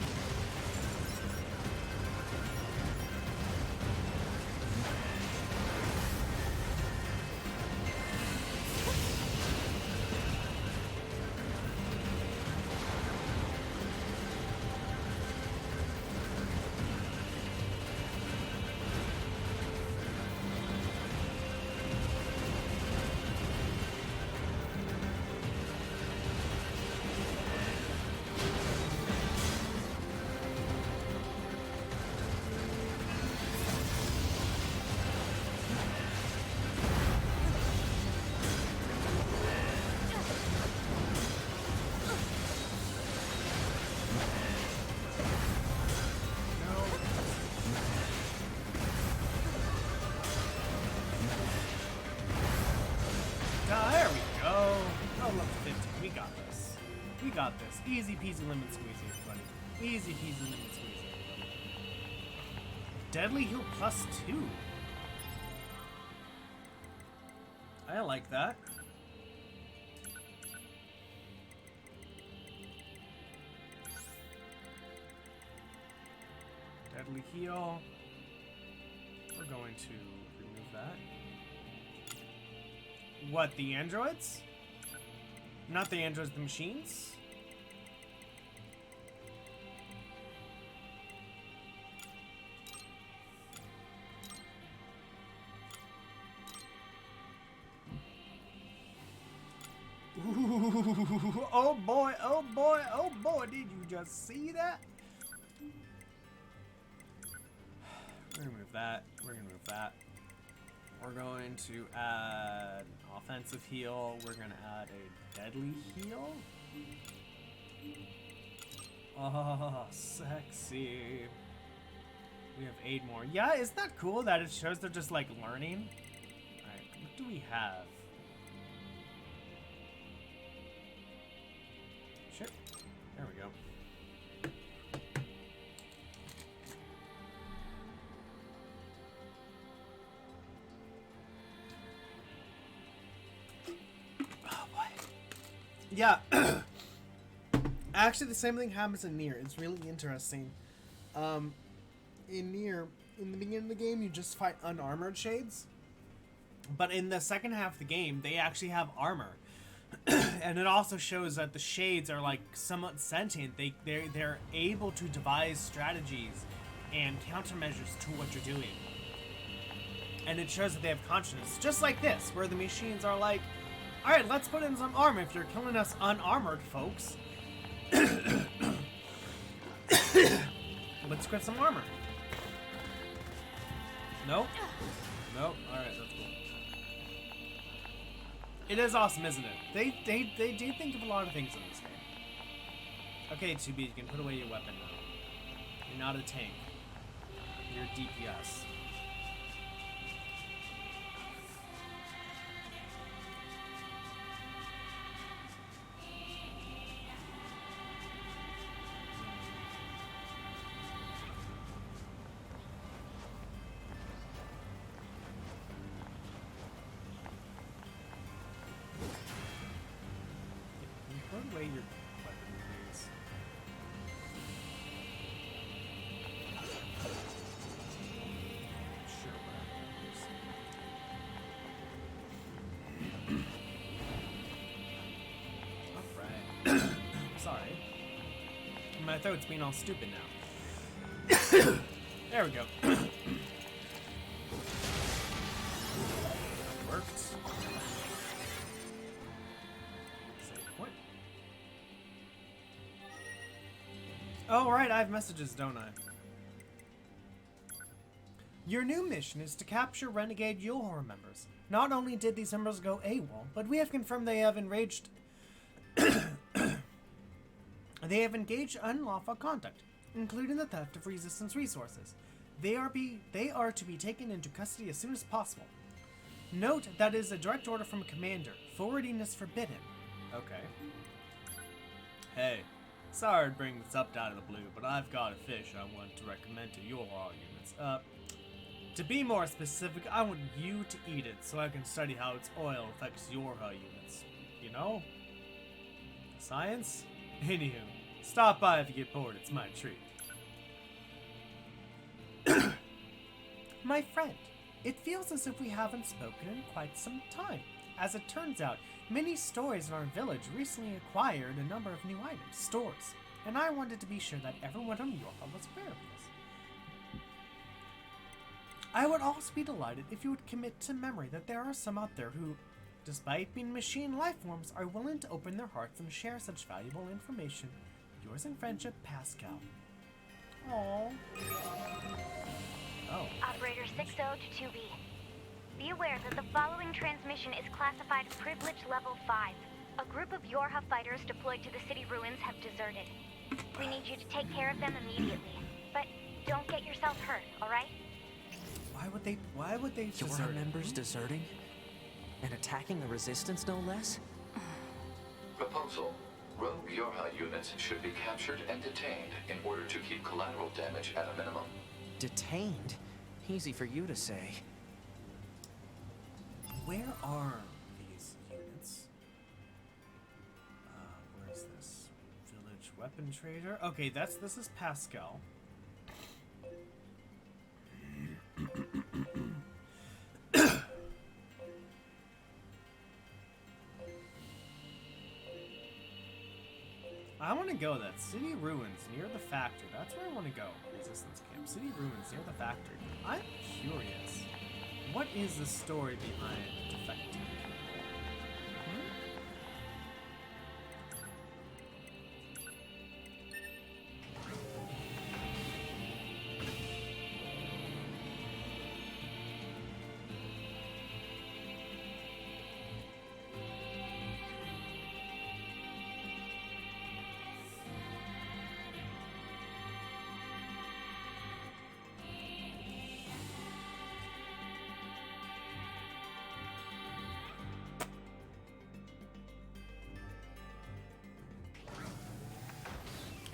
There we go. Oh, level 15. We got this. We got this. Easy peasy lemon squeezy, everybody. Easy peasy lemon squeezy, everybody. Deadly heal +2. I like that. Deadly heal. We're going to remove that. What, the androids? Not the androids, the machines? Ooh, oh boy, oh boy, oh boy, did you just see that? We're gonna move that, we're gonna move that. We're going to add offensive heal. We're going to add a deadly heal. Oh, sexy. We have 8 more. Yeah, isn't that cool that it shows they're just like learning? Alright, what do we have? Shit. There we go. Yeah, actually the same thing happens in Nier. It's really interesting. In Nier, in the beginning of the game, you just fight unarmored shades. But in the second half of the game, they actually have armor. And it also shows that the shades are like somewhat sentient. They're able to devise strategies and countermeasures to what you're doing. And it shows that they have consciousness. Just like this, where the machines are like, alright, let's put in some armor if you're killing us unarmored, folks. Let's get some armor. Nope. Nope. Alright, that's cool. It is awesome, isn't it? They do think of a lot of things in this game. Okay, 2B, you can put away your weapon now. You're not a tank. You're DPS. Put away your weapon, please. Sure, whatever. Alright. Sorry. My throat's being all stupid now. There we go. Worked. Save point. Oh, right, I have messages, don't I? Your new mission is to capture renegade Yohor members. Not only did these members go AWOL, but we have confirmed they have engaged unlawful conduct, including the theft of resistance resources. They are to be taken into custody as soon as possible. Note that is a direct order from a commander. Forwarding is forbidden. Okay. Hey. Sorry to bring this up out of the blue, but I've got a fish I want to recommend to your all units. To be more specific, I want you to eat it so I can study how its oil affects your hull units. You know? Science? Anywho, stop by if you get bored, it's my treat. My friend, it feels as if we haven't spoken in quite some time. As it turns out, many stores in our village recently acquired a number of new items, stores, and I wanted to be sure that everyone on Yorha was aware of this. I would also be delighted if you would commit to memory that there are some out there who, despite being machine life forms, are willing to open their hearts and share such valuable information. Yours in friendship, Pascal. Aww. Oh. Operator 60 to 2B. Be aware that the following transmission is classified Privilege Level 5. A group of Yorha fighters deployed to the city ruins have deserted. We need you to take care of them immediately. But don't get yourself hurt, alright? Why would they desert? Yorha members deserting? And attacking the resistance, no less? Proposal. Rogue Yorha units should be captured and detained in order to keep collateral damage at a minimum. Detained? Easy for you to say. Where are these units? Where is this? Village weapon trader? Okay, this is Pascal. I want to go that city ruins near the factory. That's where I want to go. Resistance camp. City ruins near the factory. I'm curious. What is the story behind defecting?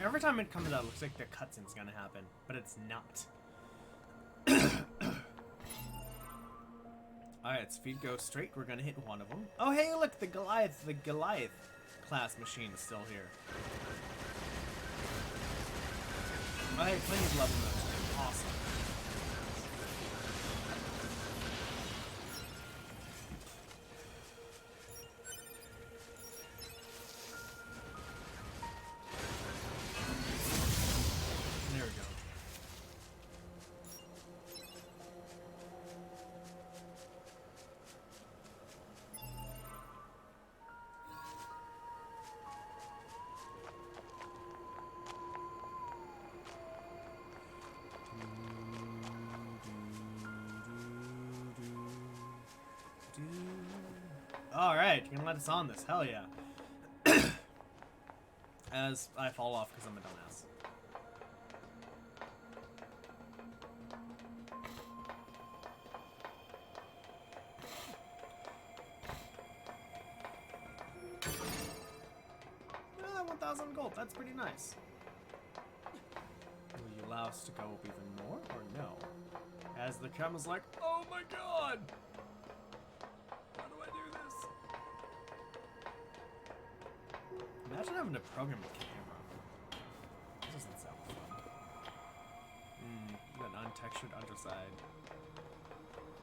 Every time it comes out, it looks like the cutscene's gonna happen, but it's not. Alright, speed goes straight. We're gonna hit one of them. Oh, hey, look, the Goliath class machine is still here. Oh, hey, plenty of level notes. Awesome. Alright, you can let us on this. Hell yeah. As I fall off because I'm a dumbass. Ah, 1,000 gold. That's pretty nice. Will you allow us to go up even more, or no? As the camera's like, oh my god! How do I do this? Imagine having to program a camera. That doesn't sound fun. That untextured underside.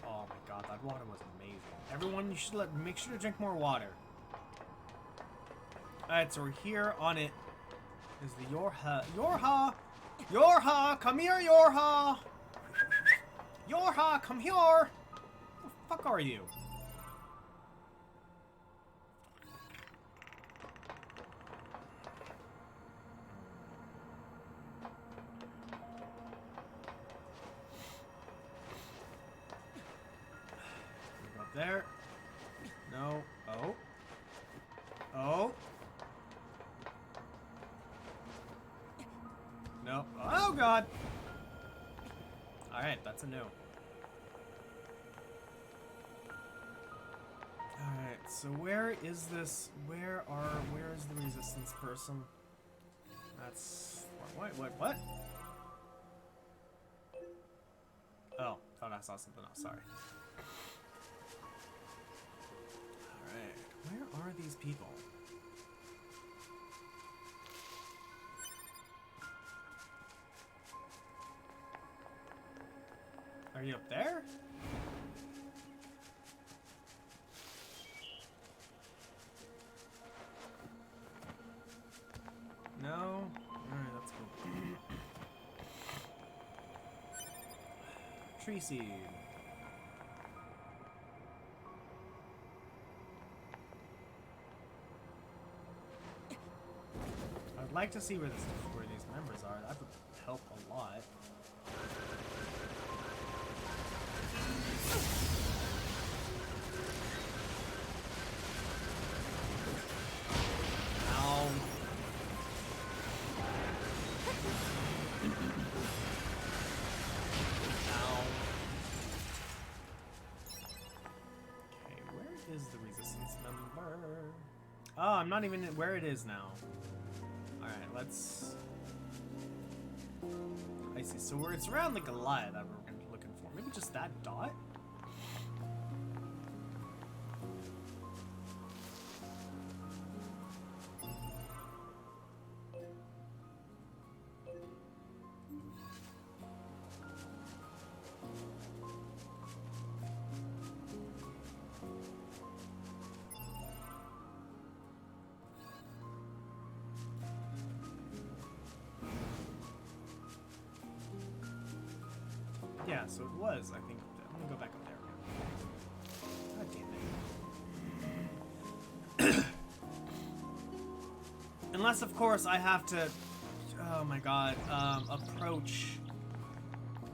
Oh my god, that water was amazing. Everyone, you should make sure to drink more water. Alright, so we're here on it. Is the Yorha. Yorha! Yorha! Come here, Yorha! Yorha, come here! Who the fuck are you? Go up there. No. Oh. Oh. No. Oh god! Alright, that's a no. Alright, so where is this? Where is the resistance person? That's... What? Oh, thought I saw something else, sorry. Alright, where are these people? Are you up there? No? Alright, that's cool. Tree seed. I'd like to see where these members are. That would help a lot. Is the resistance member? Oh, I'm not even where it is now. Alright, let's... I see. So it's around the Goliath that we're going to be looking for. Maybe just that dot? Yeah, so it was, I think. I'm gonna go back up there. God damn it. Unless, of course, I have to, oh my god, approach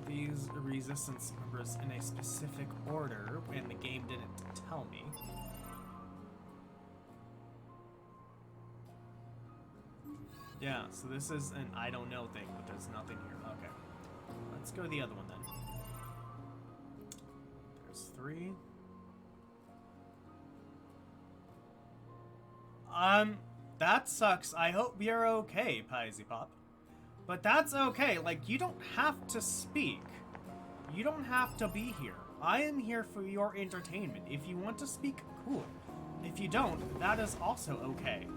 these resistance members in a specific order, and the game didn't tell me. Yeah, so this is an I don't know thing, but there's nothing here. Okay. Let's go to the other one then. There's 3. That sucks. I hope you're okay, Paisy Pop. But that's okay. Like, you don't have to speak. You don't have to be here. I am here for your entertainment. If you want to speak, cool. If you don't, that is also okay.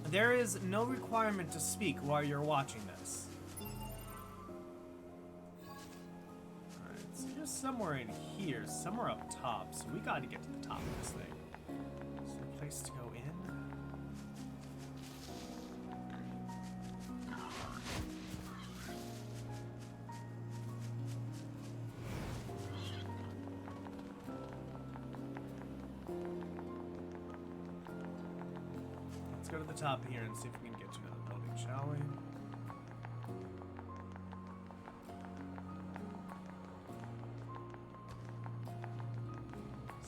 There is no requirement to speak while you're watching this. Alright, so you're somewhere in here, somewhere up top, so we gotta get to the top of this thing. Is there a place to go in? Let's go to the top here and see if we can get to another building, shall we?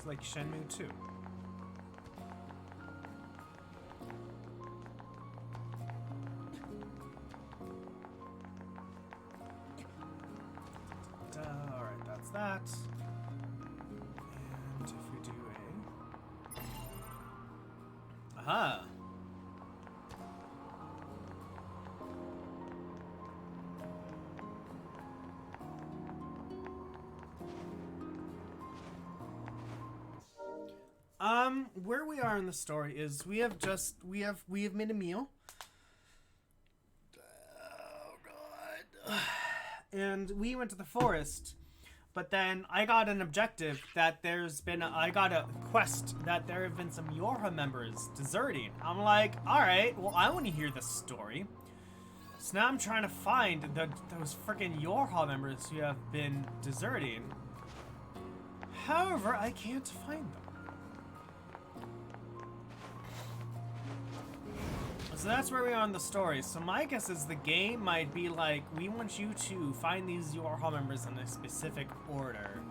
like Shenmue 2. Alright, that's that. And if we do a... Aha! Where we are in the story is we have made a meal. Oh god. And we went to the forest, but then I got an objective that I got a quest that there have been some Yorha members deserting. I'm like, alright, well I want to hear the story. So now I'm trying to find those freaking Yorha members who have been deserting. However, I can't find them. So that's where we are in the story. So my guess is the game might be like, we want you to find these Yorha members in a specific order.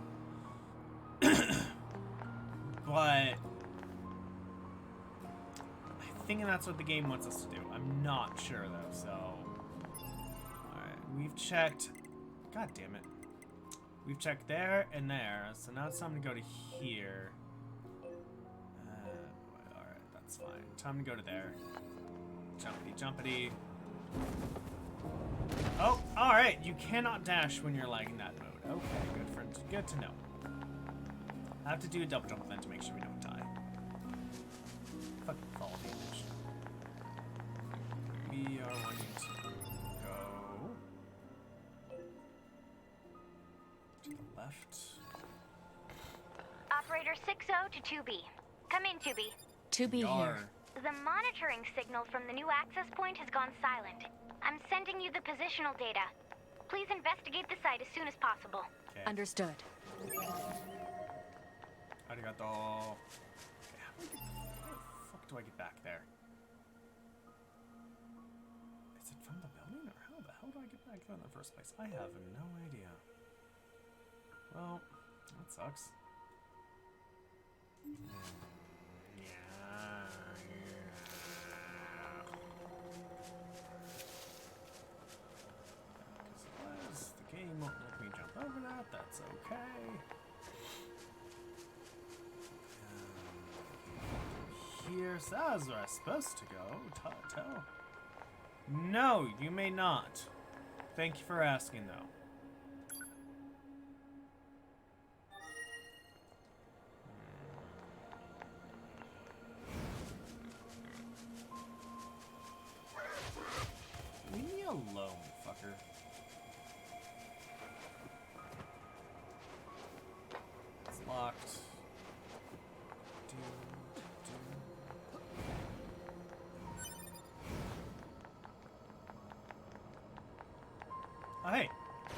But I think that's what the game wants us to do. I'm not sure though, so. Alright, we've checked. God damn it. We've checked there and there, so now it's time to go to here. Alright, that's fine. Time to go to there. Jumpity, jumpity. Oh, alright. You cannot dash when you're like in that mode. Okay, good to know. I have to do a double jump then to make sure we don't die. Fucking fall damage. We are wanting to go to the left. Operator 60 to 2B. Come in, 2B. 2B here. The monitoring signal from the new access point has gone silent. I'm sending you the positional data. Please investigate the site as soon as possible. Okay. Understood. Arigato. Okay, how the fuck do I get back there? Is it from the building, or how the hell do I get back there in the first place? I have no idea. Well, that sucks. The game won't let me jump over that. That's okay. Here's that's where I'm supposed to go. Tato. No, you may not. Thank you for asking, though. Leave me alone, fucker. It's locked. Oh, hey,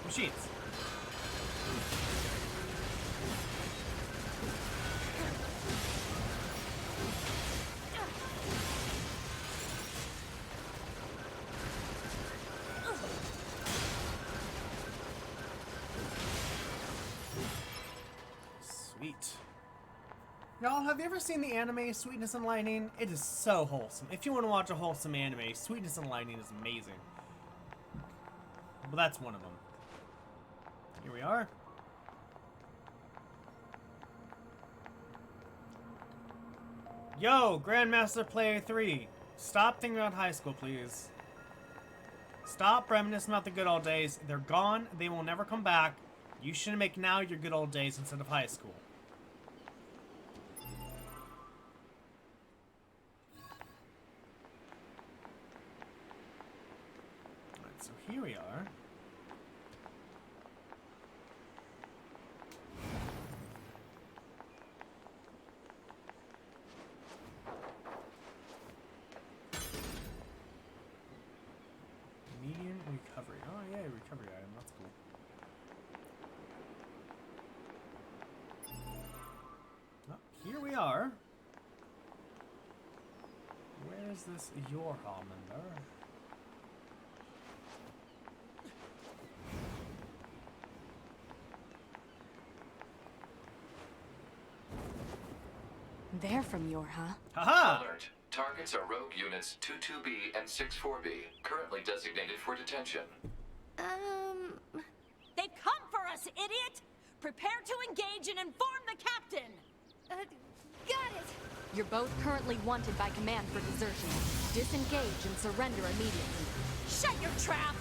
machines. Sweet. Y'all, have you ever seen the anime Sweetness and Lightning? It is so wholesome. If you want to watch a wholesome anime, Sweetness and Lightning is amazing. Well, that's one of them. Here we are. Yo, Grandmaster Player 3. Stop thinking about high school, please. Stop reminiscing about the good old days. They're gone. They will never come back. You should make now your good old days instead of high school. Alright, so here we are. Medium recovery. Oh yeah, recovery item. That's cool. Oh, here we are. Where is this Yorha member? They're from Yorha. Haha! Alert. Targets are rogue units 22B and 64B, currently designated for detention. They've come for us, idiot! Prepare to engage and inform the captain! Got it! You're both currently wanted by command for desertion. Disengage and surrender immediately. Shut your trap!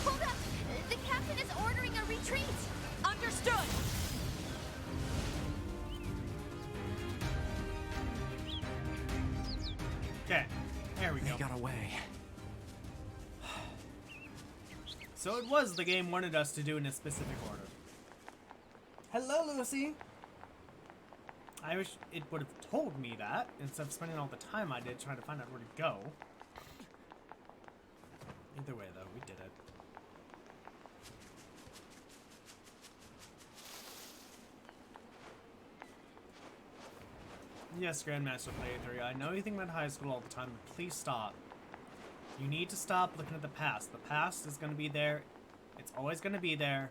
Hold up! The captain is ordering a retreat! Understood! Okay, there we go. They got away. So it was the game wanted us to do in a specific order. Hello, Lucy! I wish it would have told me that instead of spending all the time I did trying to find out where to go. Either way, though, we did it. Yes, Grandmaster Playthrough, I know you think about high school all the time, but please stop. You need to stop looking at the past. The past is going to be there. It's always going to be there.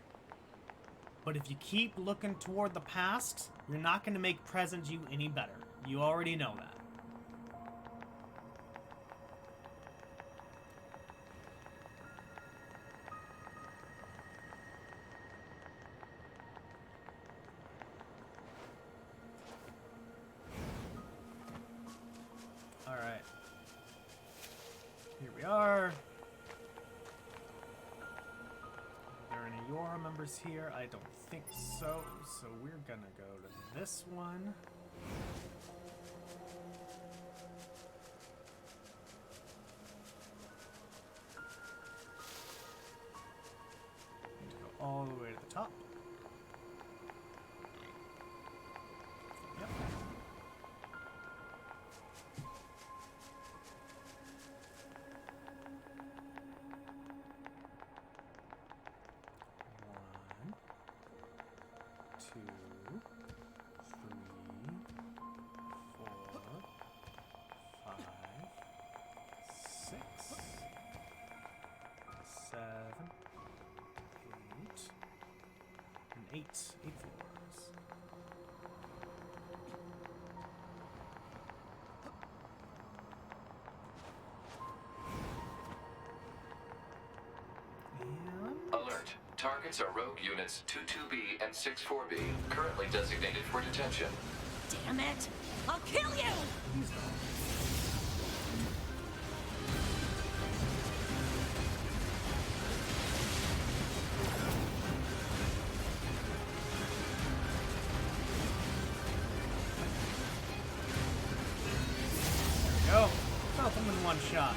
But if you keep looking toward the past, you're not going to make present you any better. You already know that. Alright. Here we are. Are there any Yorha members here? I don't think so. So we're gonna go to this one. Need to go all the way to the top. Yep. One, two, three, 4, 5, 6, 7, 8, and 8 floors. And Alert. Targets are rogue units 22B and 64B, currently designated for detention. Damn it! I'll kill you! please don't. There we go. Both of them in one shot.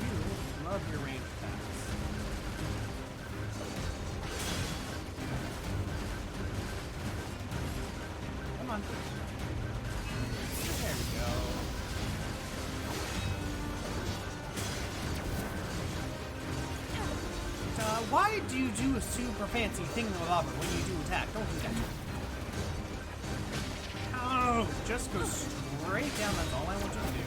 You love your range attacks. Come on. There we go. Why do you do a super fancy thing with Auburn when you do attack? Don't do that. Oh, just go straight down. That's all I want you to do.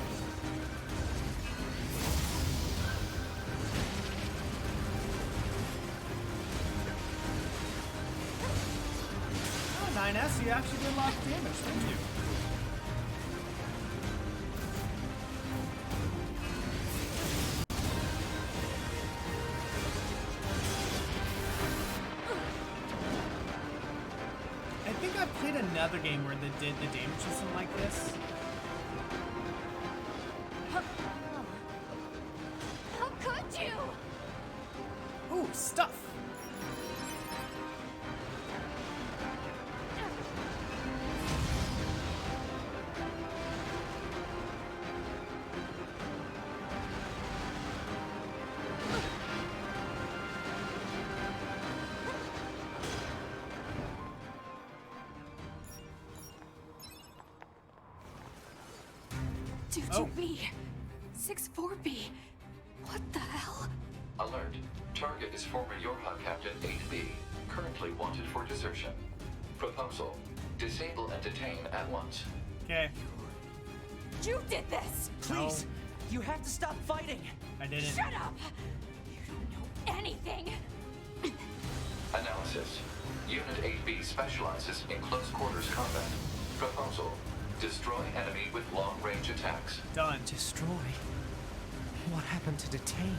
Oh, 9S, you actually did a lot of damage. Thank you. I think I played another game where they did the damage system like this. How could you? Ooh, stuff! 22B. 64B. What the hell? Alert. Target is former Yorha Captain 8B, currently wanted for desertion. Proposal. Disable and detain at once. Okay. You did this! Please! You have to stop fighting! I didn't. Shut up! You don't know anything! Analysis. Unit 8B specializes in close quarters combat. Proposal. Destroy enemy with long-range attacks. Done. Destroy? What happened to detain?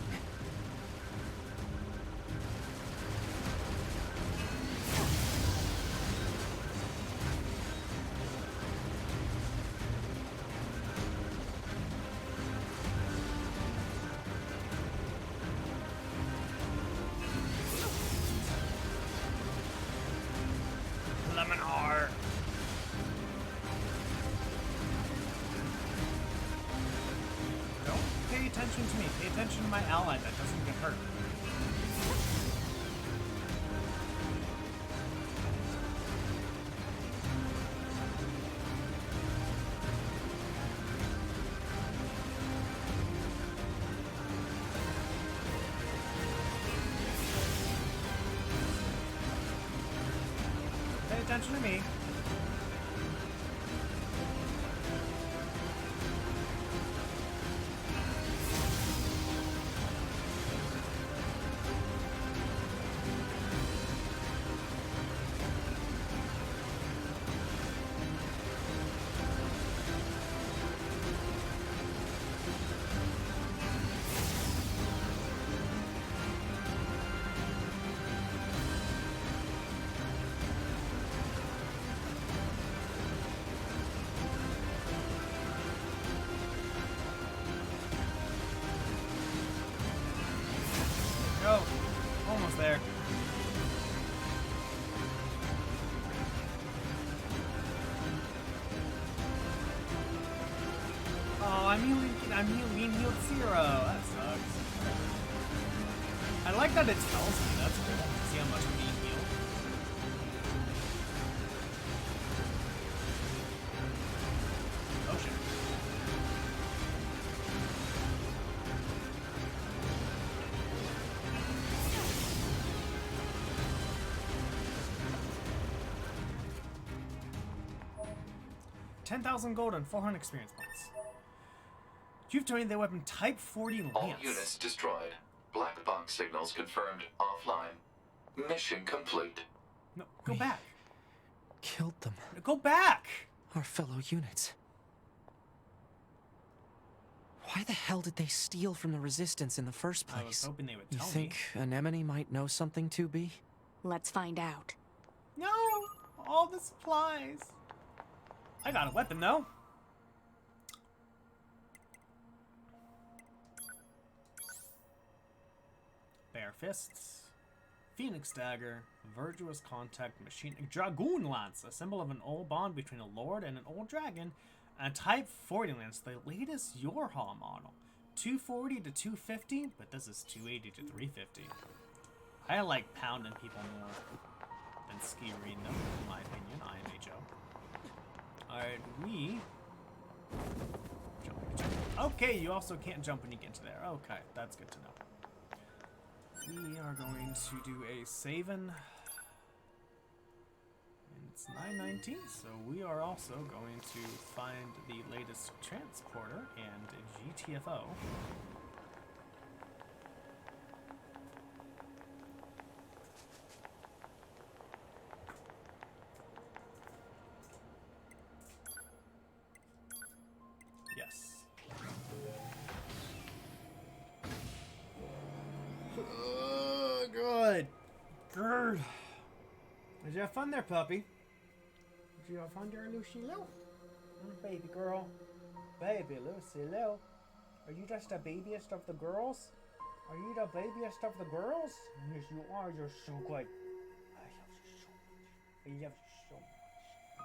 Lemon R. Don't pay attention to me. Pay attention to my ally that doesn't get hurt. Pay attention to me. Go. Almost there. Oh, I'm being healed 0. That sucks. I like that it tells me. That's cool. See how much I'm being healed. Oh shit. $10,000 gold and 400 experience points. You've donated the weapon Type 40 Lance. All units destroyed. Black box signals confirmed offline. Mission complete. No, go back. Killed them. Go back! Our fellow units. Why the hell did they steal from the Resistance in the first place? I was hoping they would You tell me. think Anemone might know something, 2B? Let's find out. No! All the supplies. I got a weapon though. Bare fists, phoenix dagger, virtuous contact machine, dragoon lance, a symbol of an old bond between a lord and an old dragon, and Type 40 lance, the latest Yorha model, 240 to 250, but this is 280 to 350. I like pounding people more than skewering them, in my opinion. I am HO. Alright, we... Jump. Okay, you also can't jump when you get into there. Okay, that's good to know. We are going to do a saving. And it's 9:19, so we are also going to find the latest transporter and GTFO. Yes. Good. Good. Did you have fun there, puppy? Did you have fun there, Lucy Lou? Baby girl. Baby Lucy Lou. Are you just the babiest of the girls? Are you the babiest of the girls? Yes, you are. You're so good. I love you so much. I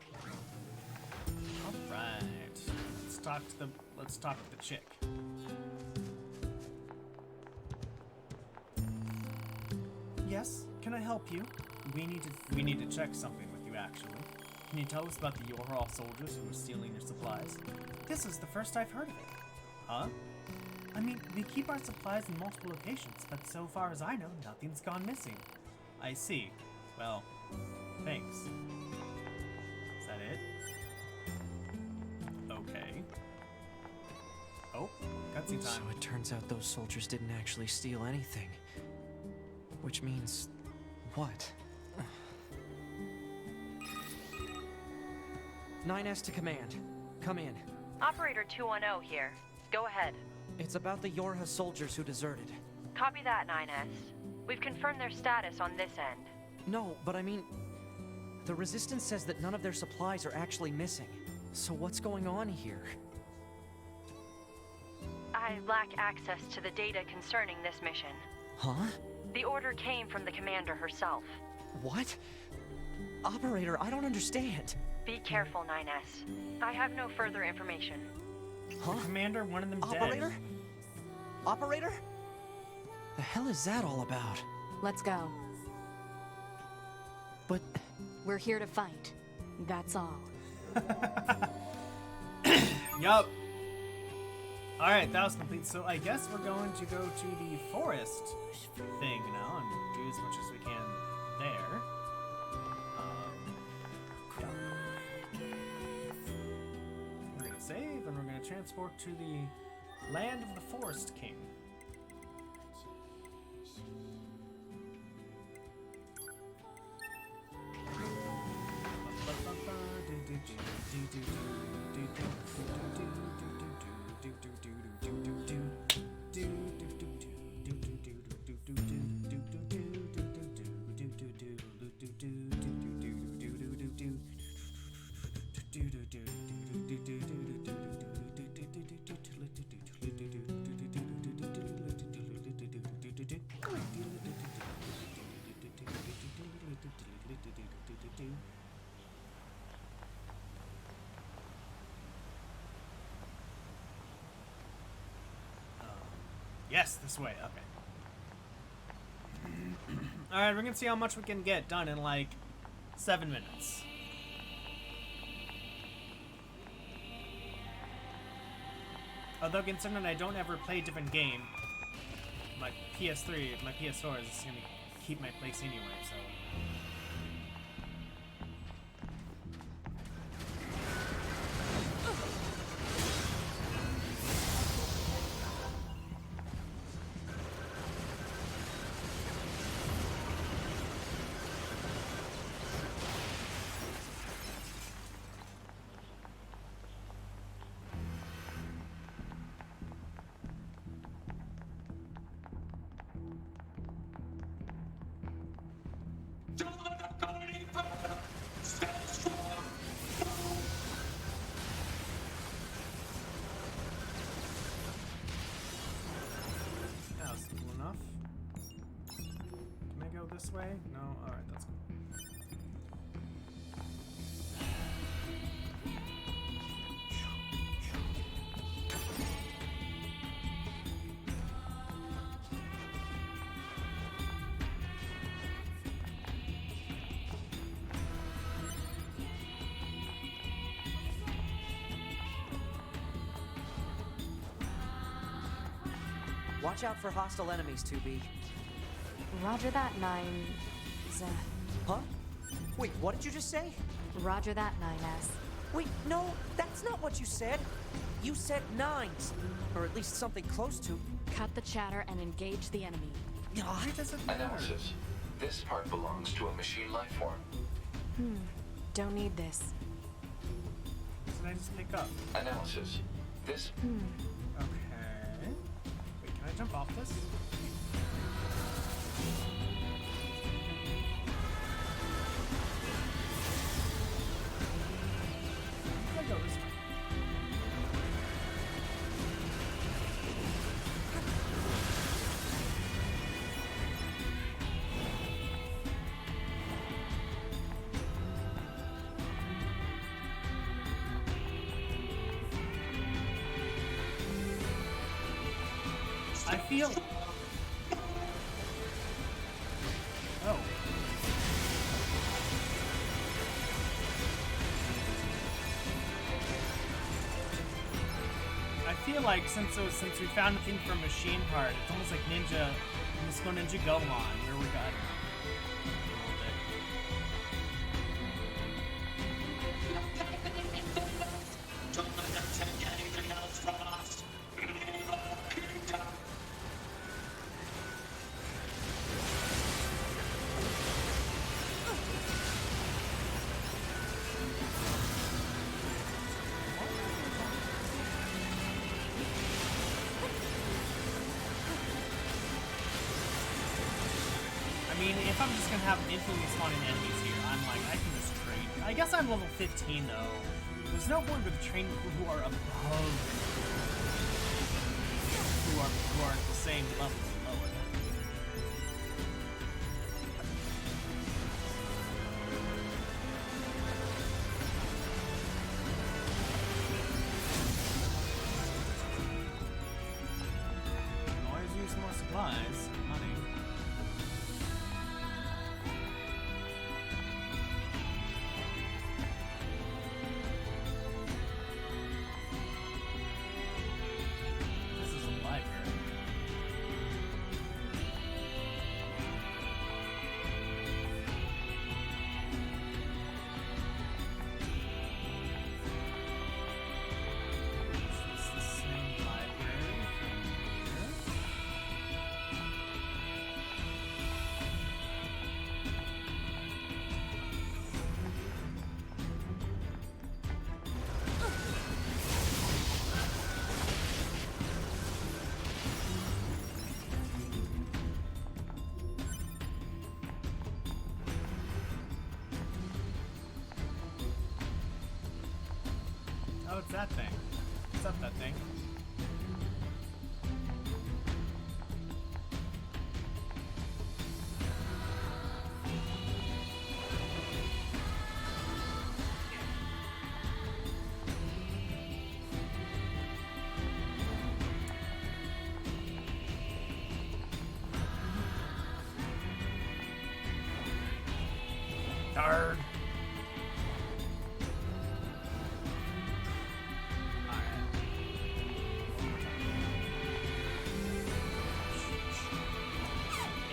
love you so much. Alright. Let's talk to the chick. Yes, can I help you? We need to check something with you actually. Can you tell us about the Yorha soldiers who were stealing your supplies? This is the first I've heard of it. Huh? I mean, we keep our supplies in multiple locations, but so far as I know, nothing's gone missing. I see. Well, thanks. Is that it? Okay. Oh, cutscene time. So it turns out those soldiers didn't actually steal anything. Which means... what? 9S to command. Come in. Operator 210 here. Go ahead. It's about the Yorha soldiers who deserted. Copy that, 9S. We've confirmed their status on this end. No, but I mean... the Resistance says that none of their supplies are actually missing. So what's going on here? I lack access to the data concerning this mission. Huh? The order came from the commander herself. What? Operator, I don't understand. Be careful, 9S. I have no further information. Huh? Commander, one of them Operator? dead. Operator? The hell is that all about? Let's go. But... we're here to fight. That's all. Yup. Alright, that was complete. So I guess we're going to go to the forest thing now and do as much as we can there. Yeah. We're going to save and we're going to transport to the land of the Forest King. Yes, this way. Okay. Alright, we're gonna see how much we can get done in like 7 minutes. Although considering I don't ever play a different game, my PS3, my PS4 is gonna keep my place anyway, so. Don't let them go any further! Stay strong! That was cool enough. Can I go this way? No? Alright, that's cool. Watch out for hostile enemies, 2B. Roger that, 9... Huh? Wait, what did you just say? Roger that, 9S. Wait, no, that's not what you said. You said 9s. Or at least something close to. Cut the chatter and engage the enemy. Why does it matter? Analysis. This part belongs to a machine life form. Don't need this. Can I just pick up? Analysis. This... Okay. Wait, can I jump off this? Can I go this way? I feel... Oh. feel like since we found a thing for a machine part, it's almost like Mystical Ninja Go On, where we got Don't let them take anything else from us. Evil Kingdom. I mean, if I'm just gonna have infinitely spawning enemies here, I'm like, I can just train. I guess I'm level 15 though. There's no point with training people who are above, who are at the same level as lower. Can always use more supplies, money. Oh, it's that thing. What's up, that thing? Darn.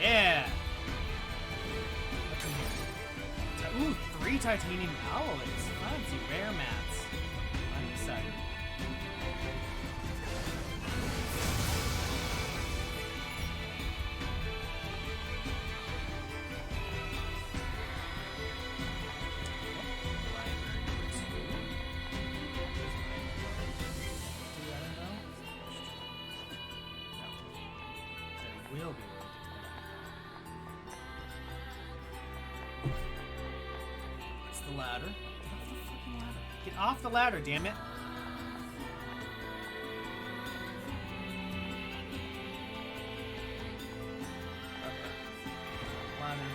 Yeah! What's in here? Ooh, 3 titanium alloys. Fancy rare mats. I'm excited. Will be. It's the ladder. Get off the ladder, damn it. Okay. Ladder.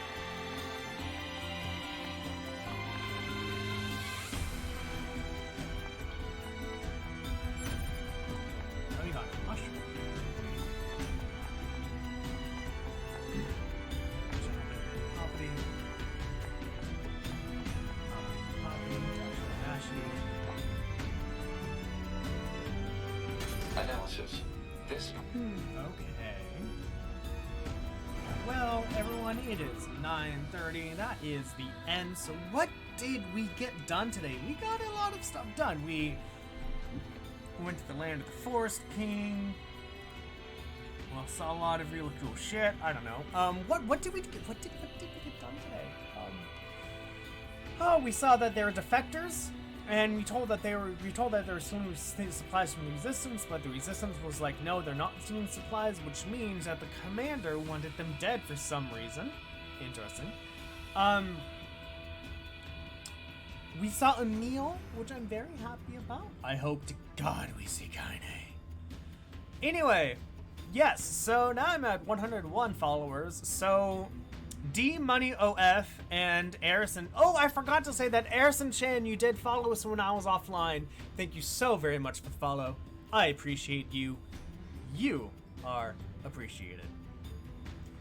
Oh, you got a mushroom. Analysis. This. Okay. Well, everyone, it is 9:30. That is the end. So what did we get done today? We got a lot of stuff done. We went to the land of the Forest King. Well, saw a lot of really cool shit. I don't know. What did we get? What did we get done today? Oh, we saw that there were defectors. And we told that they were stealing supplies from the Resistance, but the Resistance was like, no, they're not stealing supplies, which means that the commander wanted them dead for some reason. Interesting. We saw Emil, which I'm very happy about. I hope to God we see Kaine. Anyway, yes, so now I'm at 101 followers, so D-Money-OF and Arison. Oh, I forgot to say that Arison Chan, you did follow us when I was offline. Thank you so very much for the follow. I appreciate you. You are appreciated.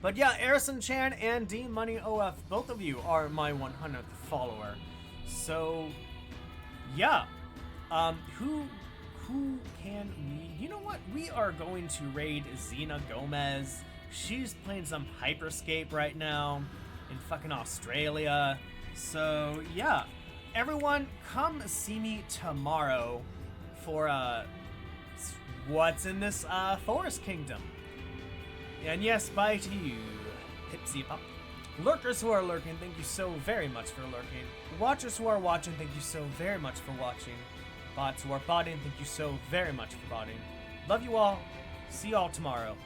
But yeah, Arison Chan and D-Money-OF, both of you are my 100th follower. So, yeah. who can we... You know what? We are going to raid Xena Gomez. She's playing some Hyperscape right now in fucking Australia. So, yeah. Everyone, come see me tomorrow for, what's in this, Forest Kingdom. And yes, bye to you, Pipsy Pop. Lurkers who are lurking, thank you so very much for lurking. Watchers who are watching, thank you so very much for watching. Bots who are botting, thank you so very much for botting. Love you all. See you all tomorrow.